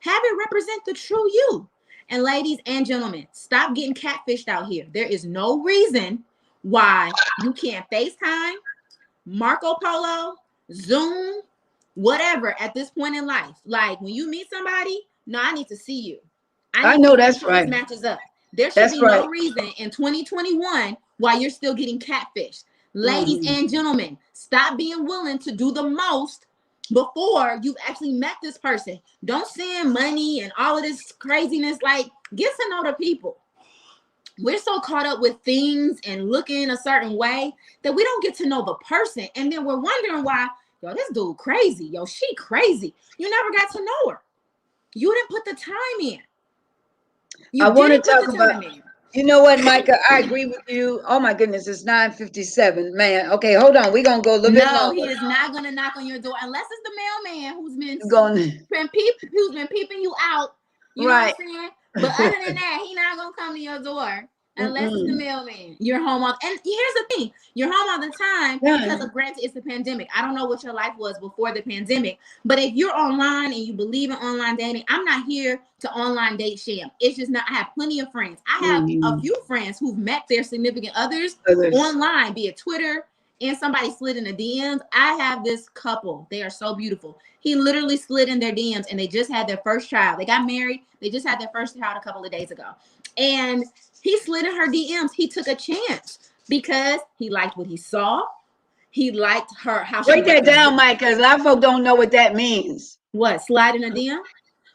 Have it represent the true you. And ladies and gentlemen, stop getting catfished out here. There is no reason why you can't FaceTime, Marco Polo, Zoom, whatever at this point in life. Like, when you meet somebody, no, I need to see you. I know that's right. This matches up. There should be no reason in 2021 why you're still getting catfished. Ladies and gentlemen, stop being willing to do the most before you've actually met this person. Don't send money and all of this craziness. Like, get to know the people. We're so caught up with things and looking a certain way that we don't get to know the person. And then we're wondering why, yo, this dude crazy. Yo, she crazy. You never got to know her. You didn't put the time in. I want to talk about, you know what, Micha, I agree with you. Oh my goodness, it's 9:57, man. Okay, hold on. We're going to go a little bit longer. No, he is not going to knock on your door unless it's the mailman who's been peeping you out. You know what I'm saying? But other than that, he's not going to come to your door unless it's the mailman. You're home all, and here's the thing, you're home all the time because of, granted, it's the pandemic. I don't know what your life was before the pandemic, but if you're online and you believe in online dating, I'm not here to online date sham. It's just not. I have plenty of friends. I have a few friends who've met their significant others online, be it Twitter, and somebody slid in the DMs. I have this couple. They are so beautiful. He literally slid in their DMs and they just had their first child. They got married. They just had their first child a couple of days ago. And he slid in her DMs. He took a chance because he liked what he saw. He liked her. How she Write that down, Mike, because a lot of folks don't know what that means. What? Slide in a DM?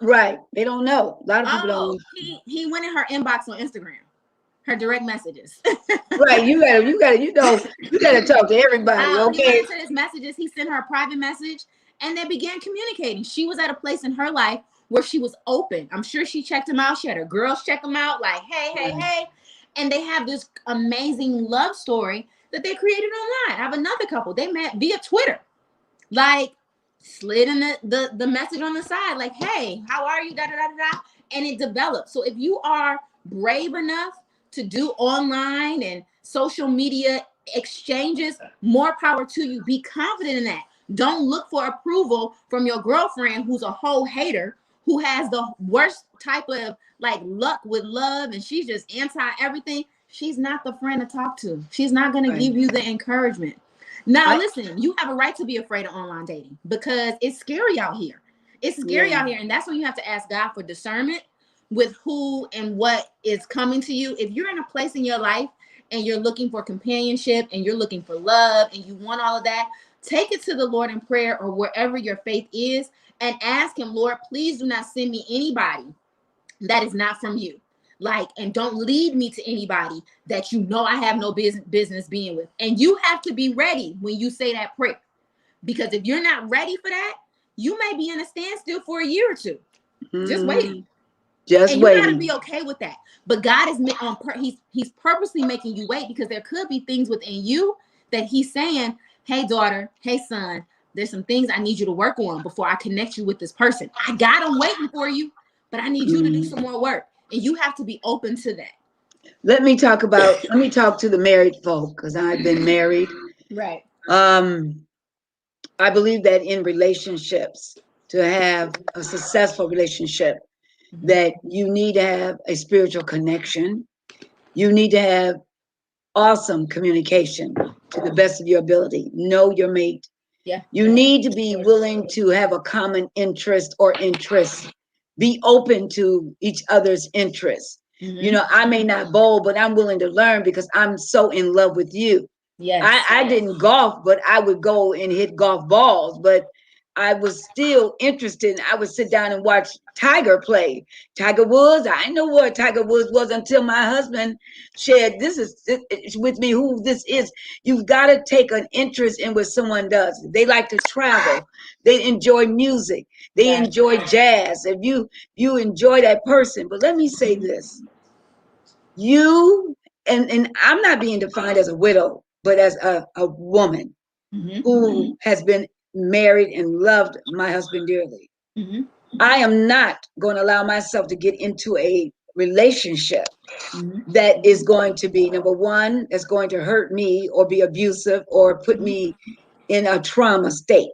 Right. They don't know. A lot of people don't. He went in her inbox on Instagram. Her direct messages. Right. You gotta talk to everybody. Okay. He went into his messages. He sent her a private message and they began communicating. She was at a place in her life where she was open. I'm sure she checked him out. She had her girls check him out, like, hey. And they have this amazing love story that they created online. I have another couple. They met via Twitter. Like, slid in the message on the side, like, hey, how are you? Da, da, da, da. And it developed. So if you are brave enough to do online and social media exchanges, more power to you. Be confident in that. Don't look for approval from your girlfriend who's a whole hater, who has the worst type of like luck with love, and she's just anti everything. She's not the friend to talk to. She's not going to give you the encouragement. Now, listen, you have a right to be afraid of online dating because it's scary out here. It's scary out here. And that's when you have to ask God for discernment with who and what is coming to you. If you're in a place in your life and you're looking for companionship and you're looking for love and you want all of that, take it to the Lord in prayer or wherever your faith is and ask him, Lord, please do not send me anybody that is not from you. Like, and don't lead me to anybody that you know I have no business being with. And you have to be ready when you say that prayer. Because if you're not ready for that, you may be in a standstill for a year or two. Just waiting. Just And you got to waiting. be okay with that. But God is he's purposely making you wait, because there could be things within you that he's saying, hey daughter, hey son, there's some things I need you to work on before I connect you with this person. I got them waiting for you, but I need you to do some more work. And you have to be open to that. Let me talk to the married folk, because I've been married. Right. Um, I believe that in relationships, to have a successful relationship, Mm-hmm. that you need to have a spiritual connection. You need to have awesome communication to the best of your ability. Know your mate. Yeah. You need to be willing to have a common interest or interests. Be open to each other's interests. You Mm-hmm. know, I may not bowl, but I'm willing to learn because I'm so in love with you. Yes. I didn't golf, but I would go and hit golf balls. But I was still interested. I would sit down and watch Tiger play. Tiger Woods. I didn't know what Tiger Woods was until my husband shared with me who this is. You've got to take an interest in what someone does. They like to travel. They enjoy music. They Yes. enjoy jazz. If you enjoy that person. But let me say this: you and I'm not being defined as a widow, but as a woman Mm-hmm. who has been married and loved my husband dearly. Mm-hmm. I am not going to allow myself to get into a relationship Mm-hmm. that is going to be, number one, that's going to hurt me or be abusive or put Mm-hmm. me in a trauma state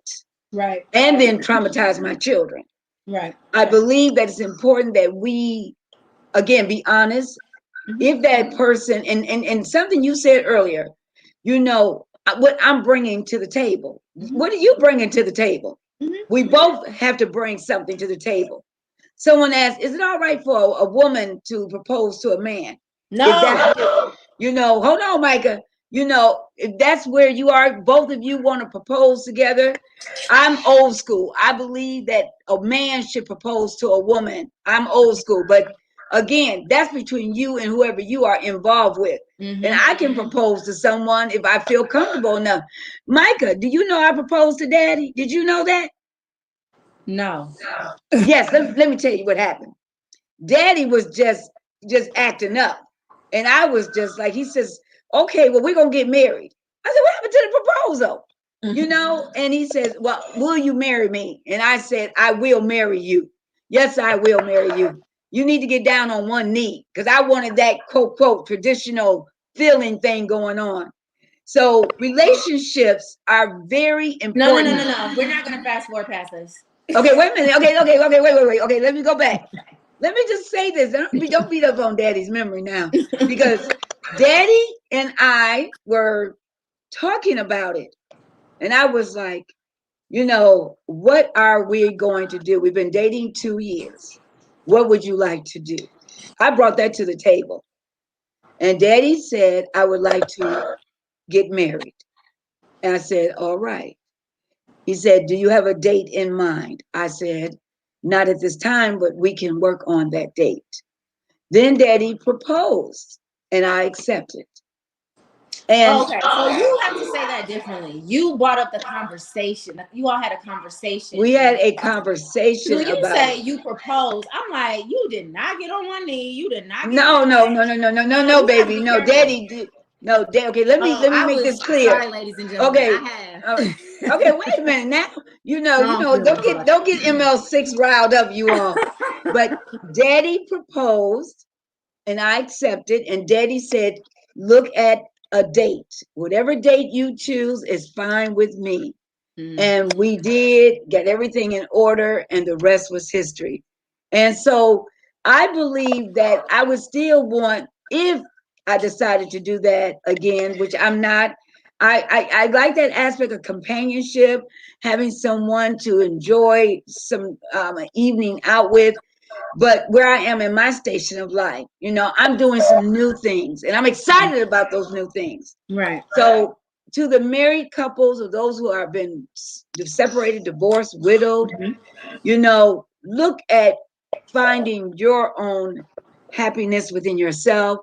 Right. and then traumatize my children. Right. I believe that it's important that we, again, be honest. Mm-hmm. If that person, and something you said earlier, you know, what I'm bringing to the table. Mm-hmm. What are you bringing to the table? Mm-hmm. We both have to bring something to the table. Someone asked, is it all right for a woman to propose to a man? If No. that's, hold on, Micah. If that's where you are, both of you want to propose together. I'm old school. I believe that a man should propose to a woman. I'm old school, but again, that's between you and whoever you are involved with. And Mm-hmm. I can propose to someone if I feel comfortable enough. Micah, do you know I proposed to Daddy? Did you know that? No. Yes. Let me tell you what happened. Daddy was just acting up, and I was just like, he says, "Okay, well, we're gonna get married." I said, "What happened to the proposal?" And he says, "Well, will you marry me?" And I said, "I will marry you. Yes, I will marry you. You need to get down on one knee because I wanted that quote quote traditional feeling thing going on." So relationships are very No, no, no, important. no, no. We're not gonna fast forward past this. Okay, wait a minute. Okay, wait. Okay, let me go back. Let me just say this. Don't beat up on Daddy's memory now, because Daddy and I were talking about it, and I was like, what are we going to do? We've been dating 2 years. What would you like to do? I brought that to the table, and Daddy said, I would like to get married. And I said, all right. He said, do you have a date in mind? I said, not at this time, but we can work on that date. Then Daddy proposed, and I accepted. And Oh, okay, so you have to say that differently. You brought up the conversation. You all had a conversation. we had a So conversation when you about say it. you proposed, I'm like, you did not get on one knee. You did not get No, on no, that. no, no, no, no, no, No, no, you got to baby. be No, careful. Daddy did. No, Daddy. Okay, let me Oh, let me I make was this clear. sorry, ladies and gentlemen. Okay. I have. Uh, okay, wait a minute now. No, I'm feeling Don't get ML6 riled up, you all. But Daddy proposed, and I accepted. And Daddy said, look at a date. Whatever date you choose is fine with me. Mm. And we did get everything in order, and the rest was history. And so I believe that I would still want, if I decided to do that again, which I'm not. I like that aspect of companionship, having someone to enjoy some evening out with. But where I am in my station of life, I'm doing some new things, and I'm excited about those new things. Right. So, to the married couples or those who have been separated, divorced, widowed, Mm-hmm. look at finding your own happiness within yourself.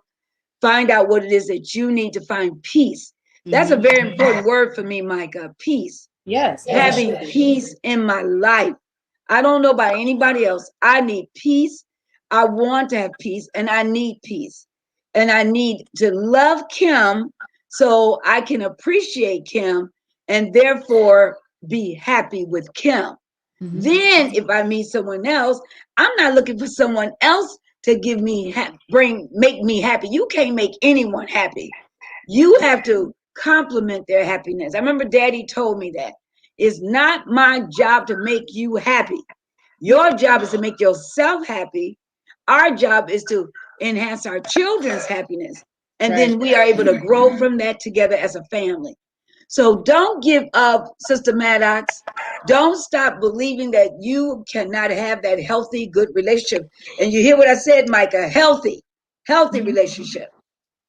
Find out what it is that you need to find peace. That's a Mm-hmm. very important word for me, Micah. Peace. Yes, as it Having should be. peace in my life. I don't know about anybody else. I need peace. I want to have peace and I need peace. And I need to love Kim so I can appreciate Kim and therefore be happy with Kim. Mhm. Then if I meet someone else, I'm not looking for someone else to give me make me happy. You can't make anyone happy. You have to compliment their happiness. I remember Daddy told me that it's not my job to make you happy. Your job is to make yourself happy. Our job is to enhance our children's happiness. And Right. then we are able to grow from that together as a family. So don't give up, Sister Maddox. Don't stop believing that you cannot have that healthy, good relationship. And you hear what I said, Micah, healthy relationship.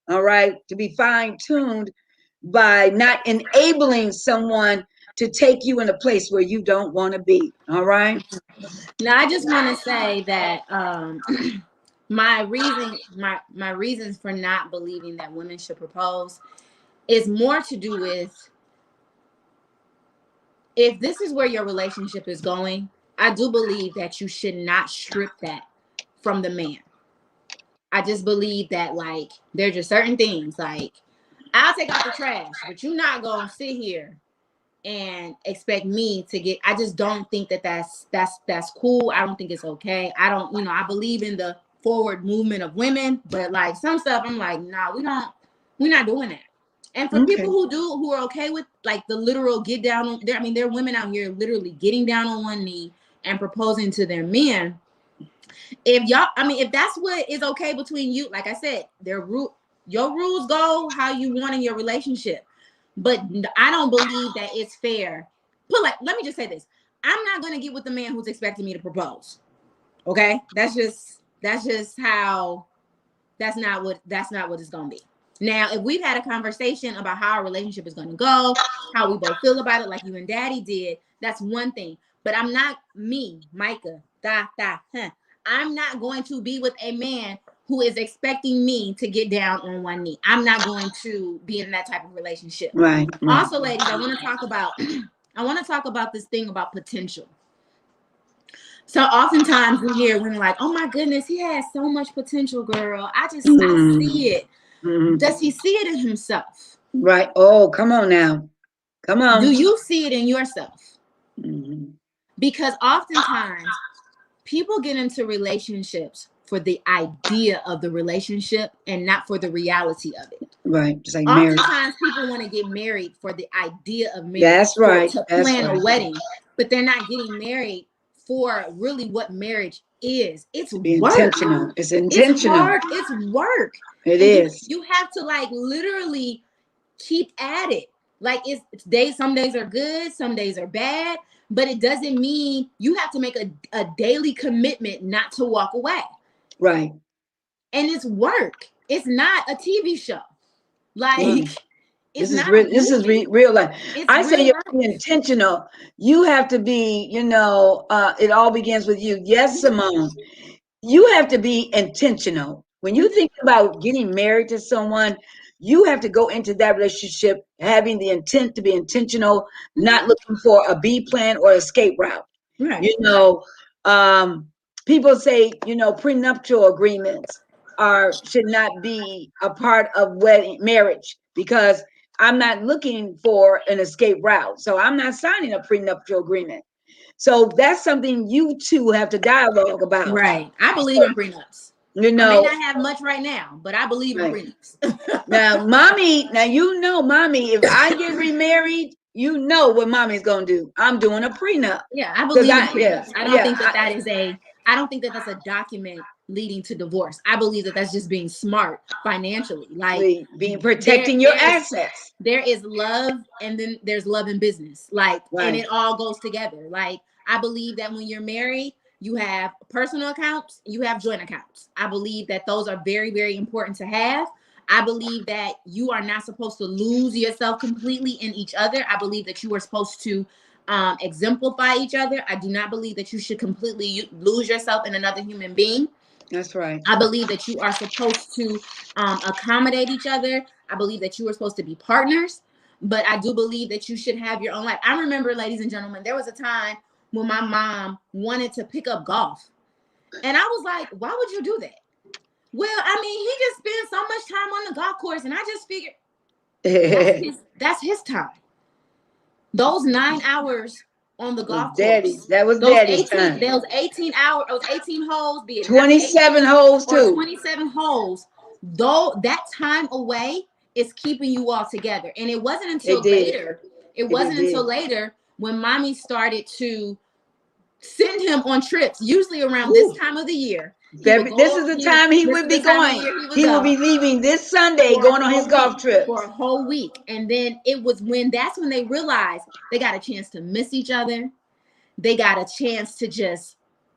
All right. To be fine tuned by not enabling someone to take you in a place where you don't want to be. All right. Now, I just want to say that my reasons for not believing that women should propose is more to do with, if this is where your relationship is going, I do believe that you should not strip that from the man. I just believe that, like, there's just certain things, like, I'll take out the trash, but you're not gonna sit here and expect me to get. I just don't think that that's cool. I don't think it's okay. I don't, I believe in the forward movement of women, but like some stuff I'm like, nah, we're not doing that. And for Okay. people who are okay with like the literal get down on there, I mean, there are women out here literally getting down on one knee and proposing to their men. If y'all, I mean, if that's what is okay between you, like I said, your rules go how you want in your relationship. But I don't believe that it's fair. Let me just say this. I'm not gonna get with the man who's expecting me to propose. Okay? That's just how that's not what it's gonna be. Now, if we've had a conversation about how our relationship is gonna go, how we both feel about it, like you and Daddy did, that's one thing. But I'm not me, Micha, I'm not going to be with a man who is expecting me to get down on one knee. I'm not going to be in that type of relationship. Right. Right. Also, ladies, I want to talk about I want to talk about this thing about potential. So oftentimes we hear women like, "Oh my goodness, he has so much potential, girl. I see it." Does he see it in himself? Right. Oh, come on now. Come Do on. you see it in yourself? Mm-hmm. Because oftentimes people get into relationships for the idea of the relationship and not for the reality of it. Right. Just like marriage. Oftentimes people want to get married for the idea of marriage, That's right. to That's plan a right. wedding, but they're not getting married for really what marriage is. It's Be work. intentional. It's It's intentional. hard. It's work. It And you is. you have to like literally keep at it. Like it's days, some days are good, some days are bad, but it doesn't mean you have to make a daily commitment not to walk away. Right. And it's work. It's not a TV show. Mm. Like it's This is not a real. This is movie. real life. It's I say real you have work. to be intentional. You have to be, it all begins with you. Yes, Simone. You have to be intentional. When you think about getting married to someone, you have to go into that relationship having the intent to be intentional, not looking for a B plan or escape route. Right. You know, people say, prenuptial agreements should not be a part of wedding marriage because I'm not looking for an escape route. So I'm not signing a prenuptial agreement. So that's something you two have to dialogue about. Right. I believe in prenups. You I may know, not have much right now, but I believe in right. prenups. Mommy, if I get remarried, you know what mommy's gonna do. I'm doing a prenup. Yeah, I Because believe in yeah, prenups. I don't yeah, think that that is a I don't think that that's a document leading to divorce. I believe that that's just being smart financially. Like being there protecting your there is assets. there is love and then there's love in business. Like and Right. it all goes together. Like I believe that when you're married, you have personal accounts, you have joint accounts. I believe that those are very very important to have. I believe that you are not supposed to lose yourself completely in each other. I believe that you are supposed to exemplify each other. I do not believe that you should completely lose yourself in another human being. That's right. I believe that you are supposed to accommodate each other. I believe that you are supposed to be partners, but I do believe that you should have your own life. I remember, ladies and gentlemen, there was a time when my mom wanted to pick up golf. And I was like, why would you do that? Well, I mean, he just spends so much time on the golf course, and I just figured that's his time. Those 9 hours on the golf course. That was daddy's time. Those 18 hours, those 18 holes, be it 27 holes too. 27 holes. Though that time away is keeping you all together. And it wasn't until later. It wasn't until later when mommy started to send him on trips, usually around this time of the year. This is the time he would be going. He would be leaving this Sunday, going on his golf trip for a whole week. And then that's when they realized they got a chance to miss each other. They got a chance to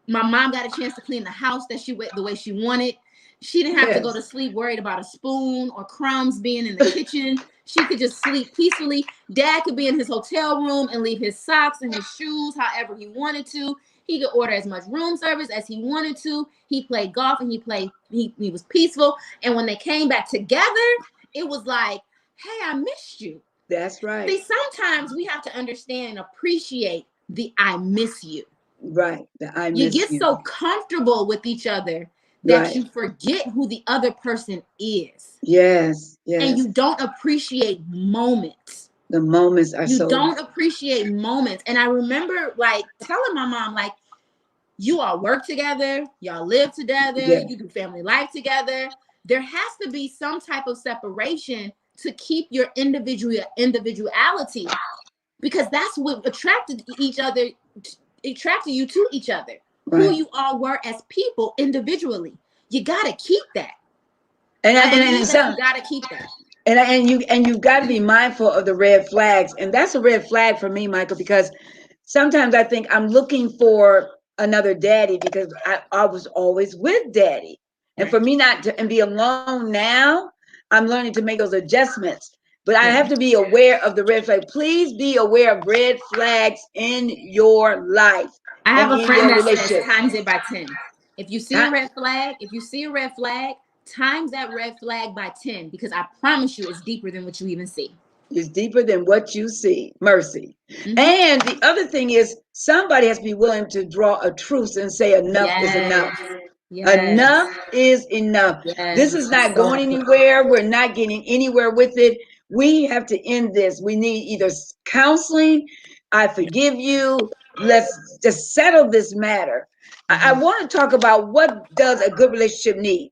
my mom got a chance to clean the house the way she wanted. She didn't have to go to sleep worried about a spoon or crumbs being in the kitchen. She could just sleep peacefully. Dad could be in his hotel room and leave his socks and his shoes however he wanted to. He could order as much room service as he wanted to. He played golf and he was peaceful. And when they came back together, it was like, hey, I missed you. That's right. See, sometimes we have to understand and appreciate the I miss you. Right. You get so comfortable with each other that you forget who the other person is. Yes. And you don't appreciate moments. The moments are you don't appreciate moments. And I remember like telling my mom, like, you all work together, y'all live together, you do family life together. There has to be some type of separation to keep your individuality, because that's what attracted you to each other. Right. Who you all were as people individually. You gotta keep that. And you gotta keep that. And you've got to be mindful of the red flags. And that's a red flag for me, Michael, because sometimes I think I'm looking for another daddy because I was always with daddy. And for me not to be alone now, I'm learning to make those adjustments. But I have to be aware of the red flag. Please be aware of red flags in your life. I have a friend that says times it by 10. If you see a red flag, times that red flag by 10, because I promise you it's deeper than what you even see. It's deeper than what you see. Mercy. Mm-hmm. And the other thing is somebody has to be willing to draw a truce and say enough is enough. Yes. Enough is enough. Yes. This is not going anywhere. We're not getting anywhere with it. We have to end this. We need either counseling. I forgive you. Let's just settle this matter. I want to talk about what does a good relationship need?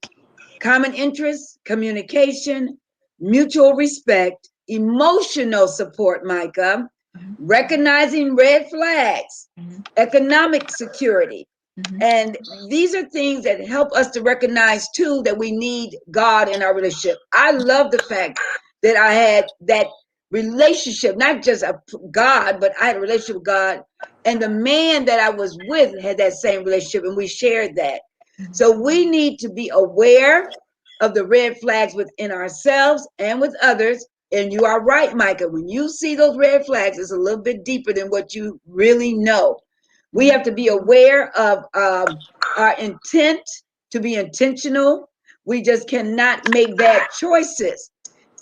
Common interests, communication, mutual respect, emotional support, Micha, recognizing red flags, economic security. And these are things that help us to recognize, too, that we need God in our relationship. I love the fact that I had that relationship, not just a God, but I had a relationship with God. And the man that I was with had that same relationship, and we shared that. So we need to be aware of the red flags within ourselves and with others. And you are right, Micha. When you see those red flags, it's a little bit deeper than what you really know. We have to be aware of our intent, to be intentional. We just cannot make bad choices.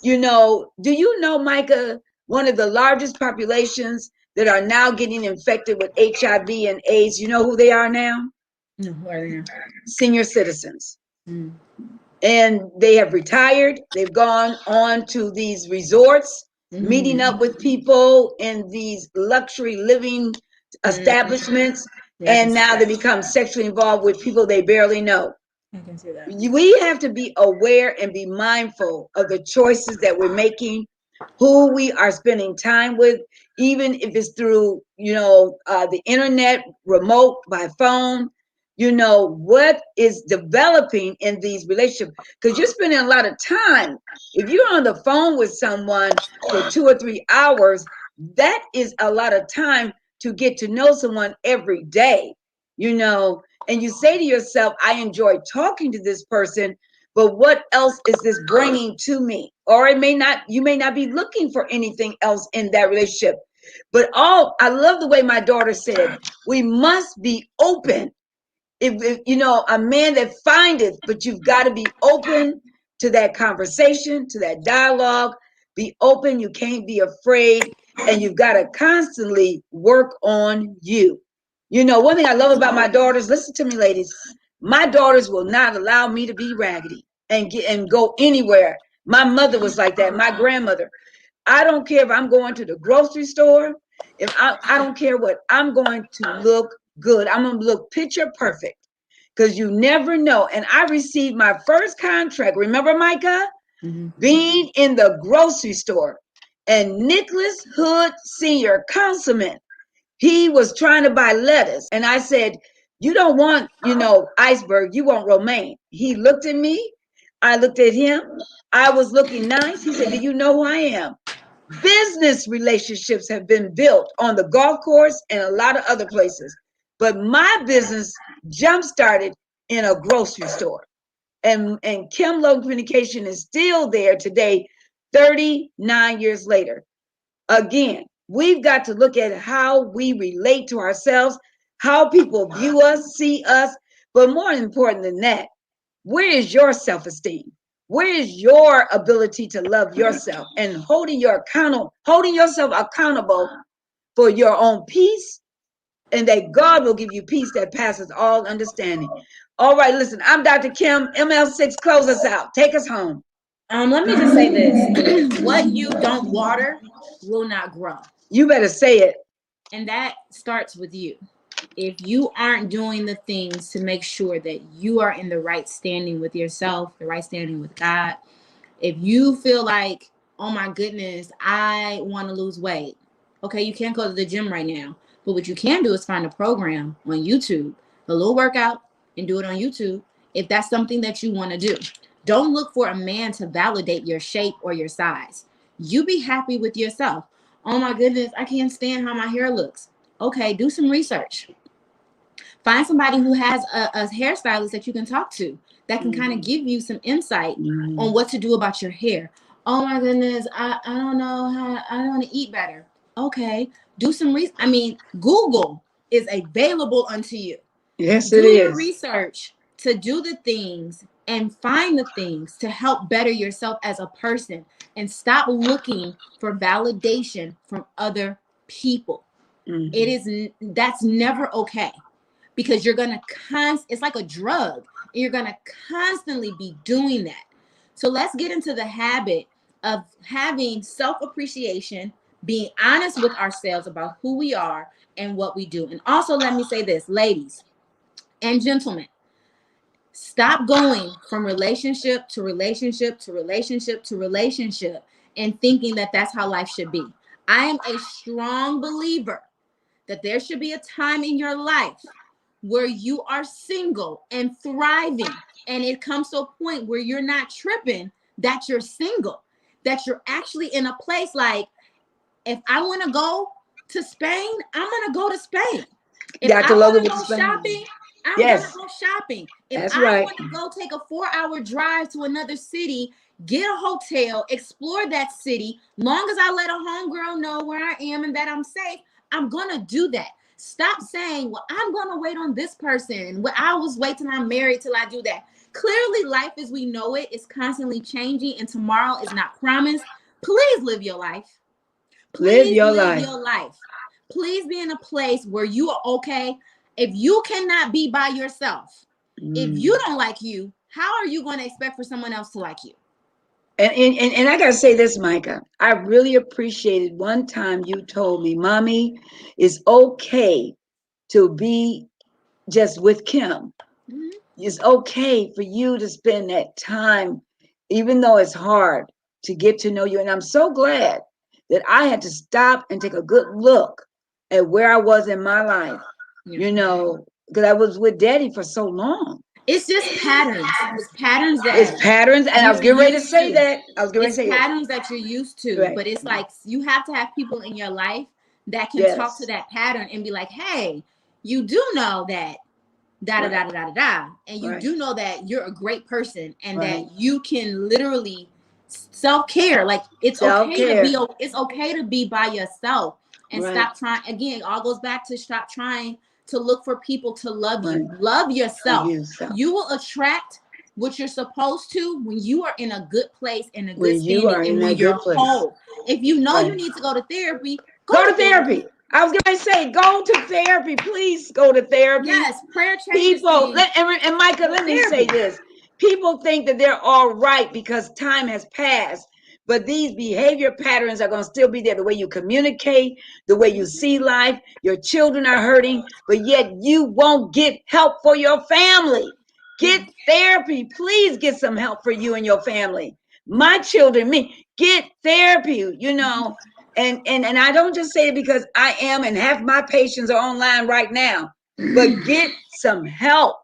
You know, do you know, Micha, one of the largest populations that are now getting infected with HIV and AIDS, you know who they are now? No, who are they now? Senior citizens. And they have retired. They've gone on to these resorts, meeting up with people in these luxury living establishments. And now they become sexually involved with people they barely know. I can see that. We have to be aware and be mindful of the choices that we're making, who we are spending time with, even if it's through, the internet, remote, by phone. What is developing in these relationships, because you're spending a lot of time. If you're on the phone with someone for 2 or 3 hours, that is a lot of time to get to know someone every day, and you say to yourself, I enjoy talking to this person, but what else is this bringing to me? Or you may not be looking for anything else in that relationship. But I love the way my daughter said, we must be open. If a man that findeth, but you've got to be open to that conversation, to that dialogue. Be open. You can't be afraid, and you've got to constantly work on you. One thing I love about my daughters, listen to me, ladies. My daughters will not allow me to be raggedy and go anywhere. My mother was like that. My grandmother. I don't care if I'm going to the grocery store. If I don't care what, I'm going to look good. I'm going to look picture perfect, because you never know. And I received my first contract. Remember, Micha, being in the grocery store, and Nicholas Hood Senior, councilman, he was trying to buy lettuce, and I said, "You don't want, iceberg. You want romaine." He looked at me. I looked at him. I was looking nice. He said, "Do you know who I am?" Business relationships have been built on the golf course and a lot of other places, but my business jump started in a grocery store. And Kim Logan Communication is still there today, 39 years later. Again, we've got to look at how we relate to ourselves, how people view us, see us, but more important than that, where is your self-esteem? Where is your ability to love yourself and holding yourself accountable for your own peace, and that God will give you peace that passes all understanding. All right, listen, I'm Dr. Kim. ML6, close us out. Take us home. Let me just say this. What you don't water will not grow. You better say it. And that starts with you. If you aren't doing the things to make sure that you are in the right standing with yourself, the right standing with God, if you feel like, oh my goodness, I want to lose weight. Okay, you can't go to the gym right now. But what you can do is find a program on YouTube, a little workout, and do it on YouTube if that's something that you want to do. Don't look for a man to validate your shape or your size. You be happy with yourself. Oh my goodness, I can't stand how my hair looks. Okay, do some research. Find somebody who has a hairstylist that you can talk to that can kind of give you some insight on what to do about your hair. Oh my goodness, I don't know how, I want to eat better. Okay, do some research. I mean, Google is available unto you. Yes, do it is. your research to do the things and find the things to help better yourself as a person, and stop looking for validation from other people. That's never okay, because you're going to it's like a drug, and you're going to constantly be doing that. So let's get into the habit of having self-appreciation, being honest with ourselves about who we are and what we do. And also, let me say this, ladies and gentlemen, stop going from relationship to relationship to relationship to relationship and thinking that that's how life should be. I am a strong believer that there should be a time in your life where you are single and thriving, and it comes to a point where you're not tripping that you're single, that you're actually in a place like, if I want to go to Spain, I'm going to go to Spain. If I want to go shopping, I'm going to go shopping. If I want to go take a 4-hour drive to another city, get a hotel, explore that city, long as I let a homegirl know where I am and that I'm safe, I'm going to do that. Stop saying, well, I'm going to wait on this person. Well, I was wait till I'm married till I do that. Clearly, life as we know it is constantly changing, and tomorrow is not promised. Please live your life. Please live your life. Please be in a place where you are okay. If you cannot be by yourself, if you don't like you, how are you going to expect for someone else to like you? And I got to say this, Micha. I really appreciated one time you told me, Mommy, it's okay to be just with Kim. It's okay for you to spend that time, even though it's hard, to get to know you. And I'm so glad that I had to stop and take a good look at where I was in my life, because I was with Daddy for so long. It's just patterns. It's patterns that it's patterns, and I was getting ready to say that. It's patterns that you're used to, right. But it's like you have to have people in your life that can talk to that pattern and be like, "Hey, you do know that da da da da da da, and you do know that you're a great person, and that you can literally self-care. Like it's okay to be by yourself and stop trying. Again, it all goes back to stop trying to look for people to love you. Love yourself. You will attract what you're supposed to when you are in a good place, in a good standing, and when you're whole. If you know you need to go to therapy, go to therapy. I was going to say, go to therapy. Please go to therapy. Yes, prayer changes People, things. and Micah, let me say Therapy. this. People think that they're all right because time has passed, but these behavior patterns are going to still be there. The way you communicate, the way you see life, your children are hurting, but yet you won't get help for your family. Get therapy. Please get some help for you and your family. My children, me, get therapy, and I don't just say it because I am, and half my patients are online right now, but get some help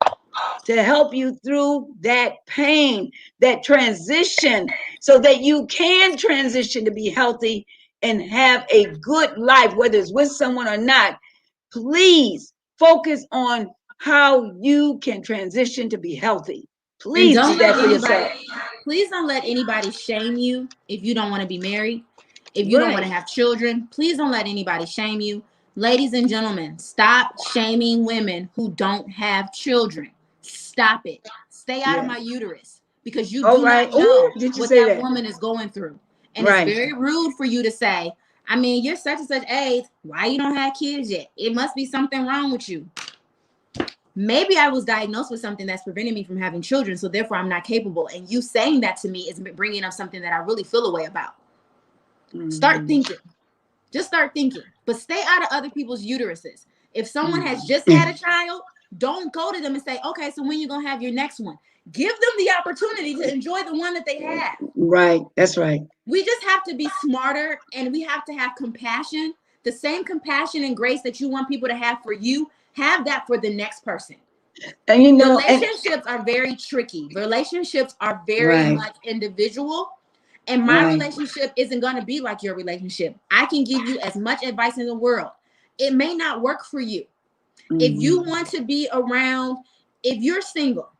to help you through that pain, that transition, so that you can transition to be healthy and have a good life, whether it's with someone or not. Please focus on how you can transition to be healthy. And Please do don't that let for anybody, yourself. please don't let anybody shame you if you don't want to be married, if you don't want Right. to have children. Please don't let anybody shame you. Ladies and gentlemen, stop shaming women who don't have children. Stop it. Stay out of Yeah. my uterus, because you All do right. not Oh, know did you what say that that? woman is going through. And it's Right. very rude for you to say, I mean, you're such and such age. Why you don't have kids yet? It must be something wrong with you. Maybe I was diagnosed with something that's preventing me from having children, so therefore I'm not capable. And you saying that to me is bringing up something that I really feel a way about. Start Mm-hmm. thinking. Just start thinking. But stay out of other people's uteruses. If someone has just Mm-hmm. had a child, don't go to them and say, okay, so when you going to have your next one? Give them the opportunity to enjoy the one that they have. Right. That's right. We just have to be smarter, and we have to have compassion. The same compassion and grace that you want people to have for you, have that for the next person. And and Relationships are very tricky. Relationships are very right, much individual. And my right. relationship isn't going to be like your relationship. I can give you as much advice in the world. It may not work for you. If you Mm-hmm. want to be around, if you're single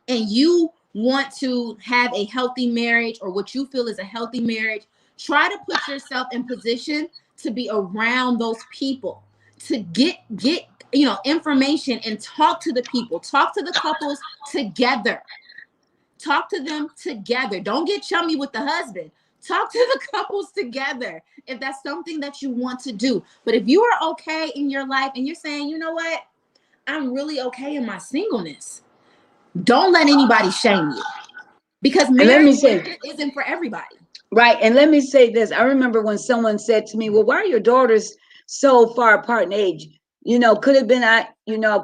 and you want to have a healthy marriage, or what you feel is a healthy marriage, try to put yourself in position to be around those people, to get information, and talk to the people, talk to the couples together, talk to them together. Don't get chummy with the husband. Talk to the couples together if that's something that you want to do. But if you are okay in your life and you're saying, you know what, I'm really okay in my singleness, don't let anybody shame you, because And let marriage me say, isn't for everybody. right. And let me say this. I remember when someone said to me, well, why are your daughters so far apart in age? Could have been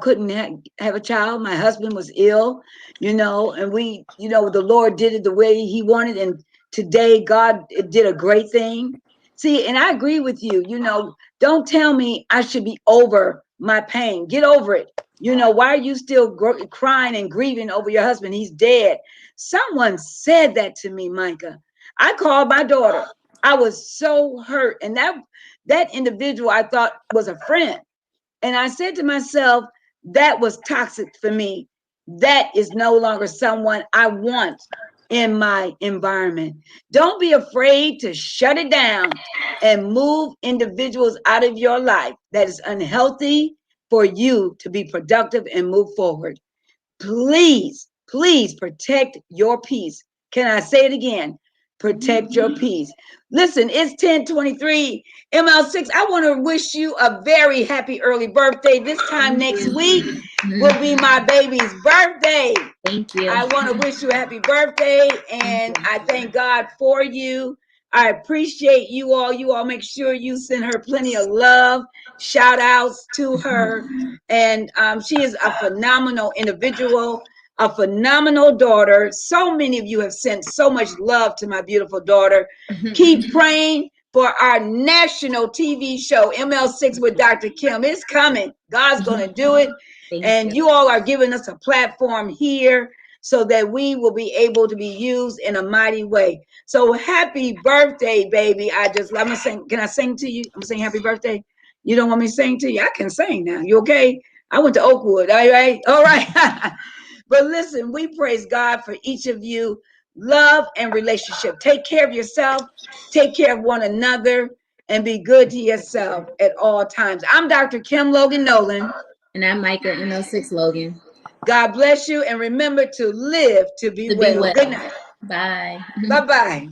couldn't have a child. My husband was ill, and the Lord did it the way he wanted. And today God did a great thing. See, and I agree with you. Don't tell me I should be over my pain. Get over it. Why are you still crying and grieving over your husband? He's dead. Someone said that to me, Micah. I called my daughter. I was so hurt. And that individual I thought was a friend. And I said to myself, that was toxic for me. That is no longer someone I want in my environment. Don't be afraid to shut it down and move individuals out of your life that is unhealthy for you to be productive and move forward. Please, please protect your peace. Can I say it again? Protect your peace. Listen, it's 10:23 ML6. I want to wish you a very happy early birthday. This time Thank next you. week will be my baby's birthday. Thank you. I want to wish you a happy birthday, Thank and you. I thank God for you. I appreciate you all. You all make sure you send her plenty of love, shout outs to her. And she is a phenomenal individual, a phenomenal daughter. So many of you have sent so much love to my beautiful daughter. Keep praying for our national TV show, ML6 with Dr. Kim. It's coming. God's going to do it. Thank And you. you all are giving us a platform here so that we will be able to be used in a mighty way. So happy birthday, baby. I'm gonna sing. Can I sing to you? I'm gonna sing happy birthday. You don't want me to sing to you? I can sing now. You okay? I went to Oakwood. All right. All right. But listen, we praise God for each of you. Love and relationship. Take care of yourself. Take care of one another, and be good to yourself at all times. I'm Dr. Kim Logan-Nowlin. And I'm Micha, ML6 Logan. God bless you, and remember to live to be To be well. Good well. night. Bye. Bye bye.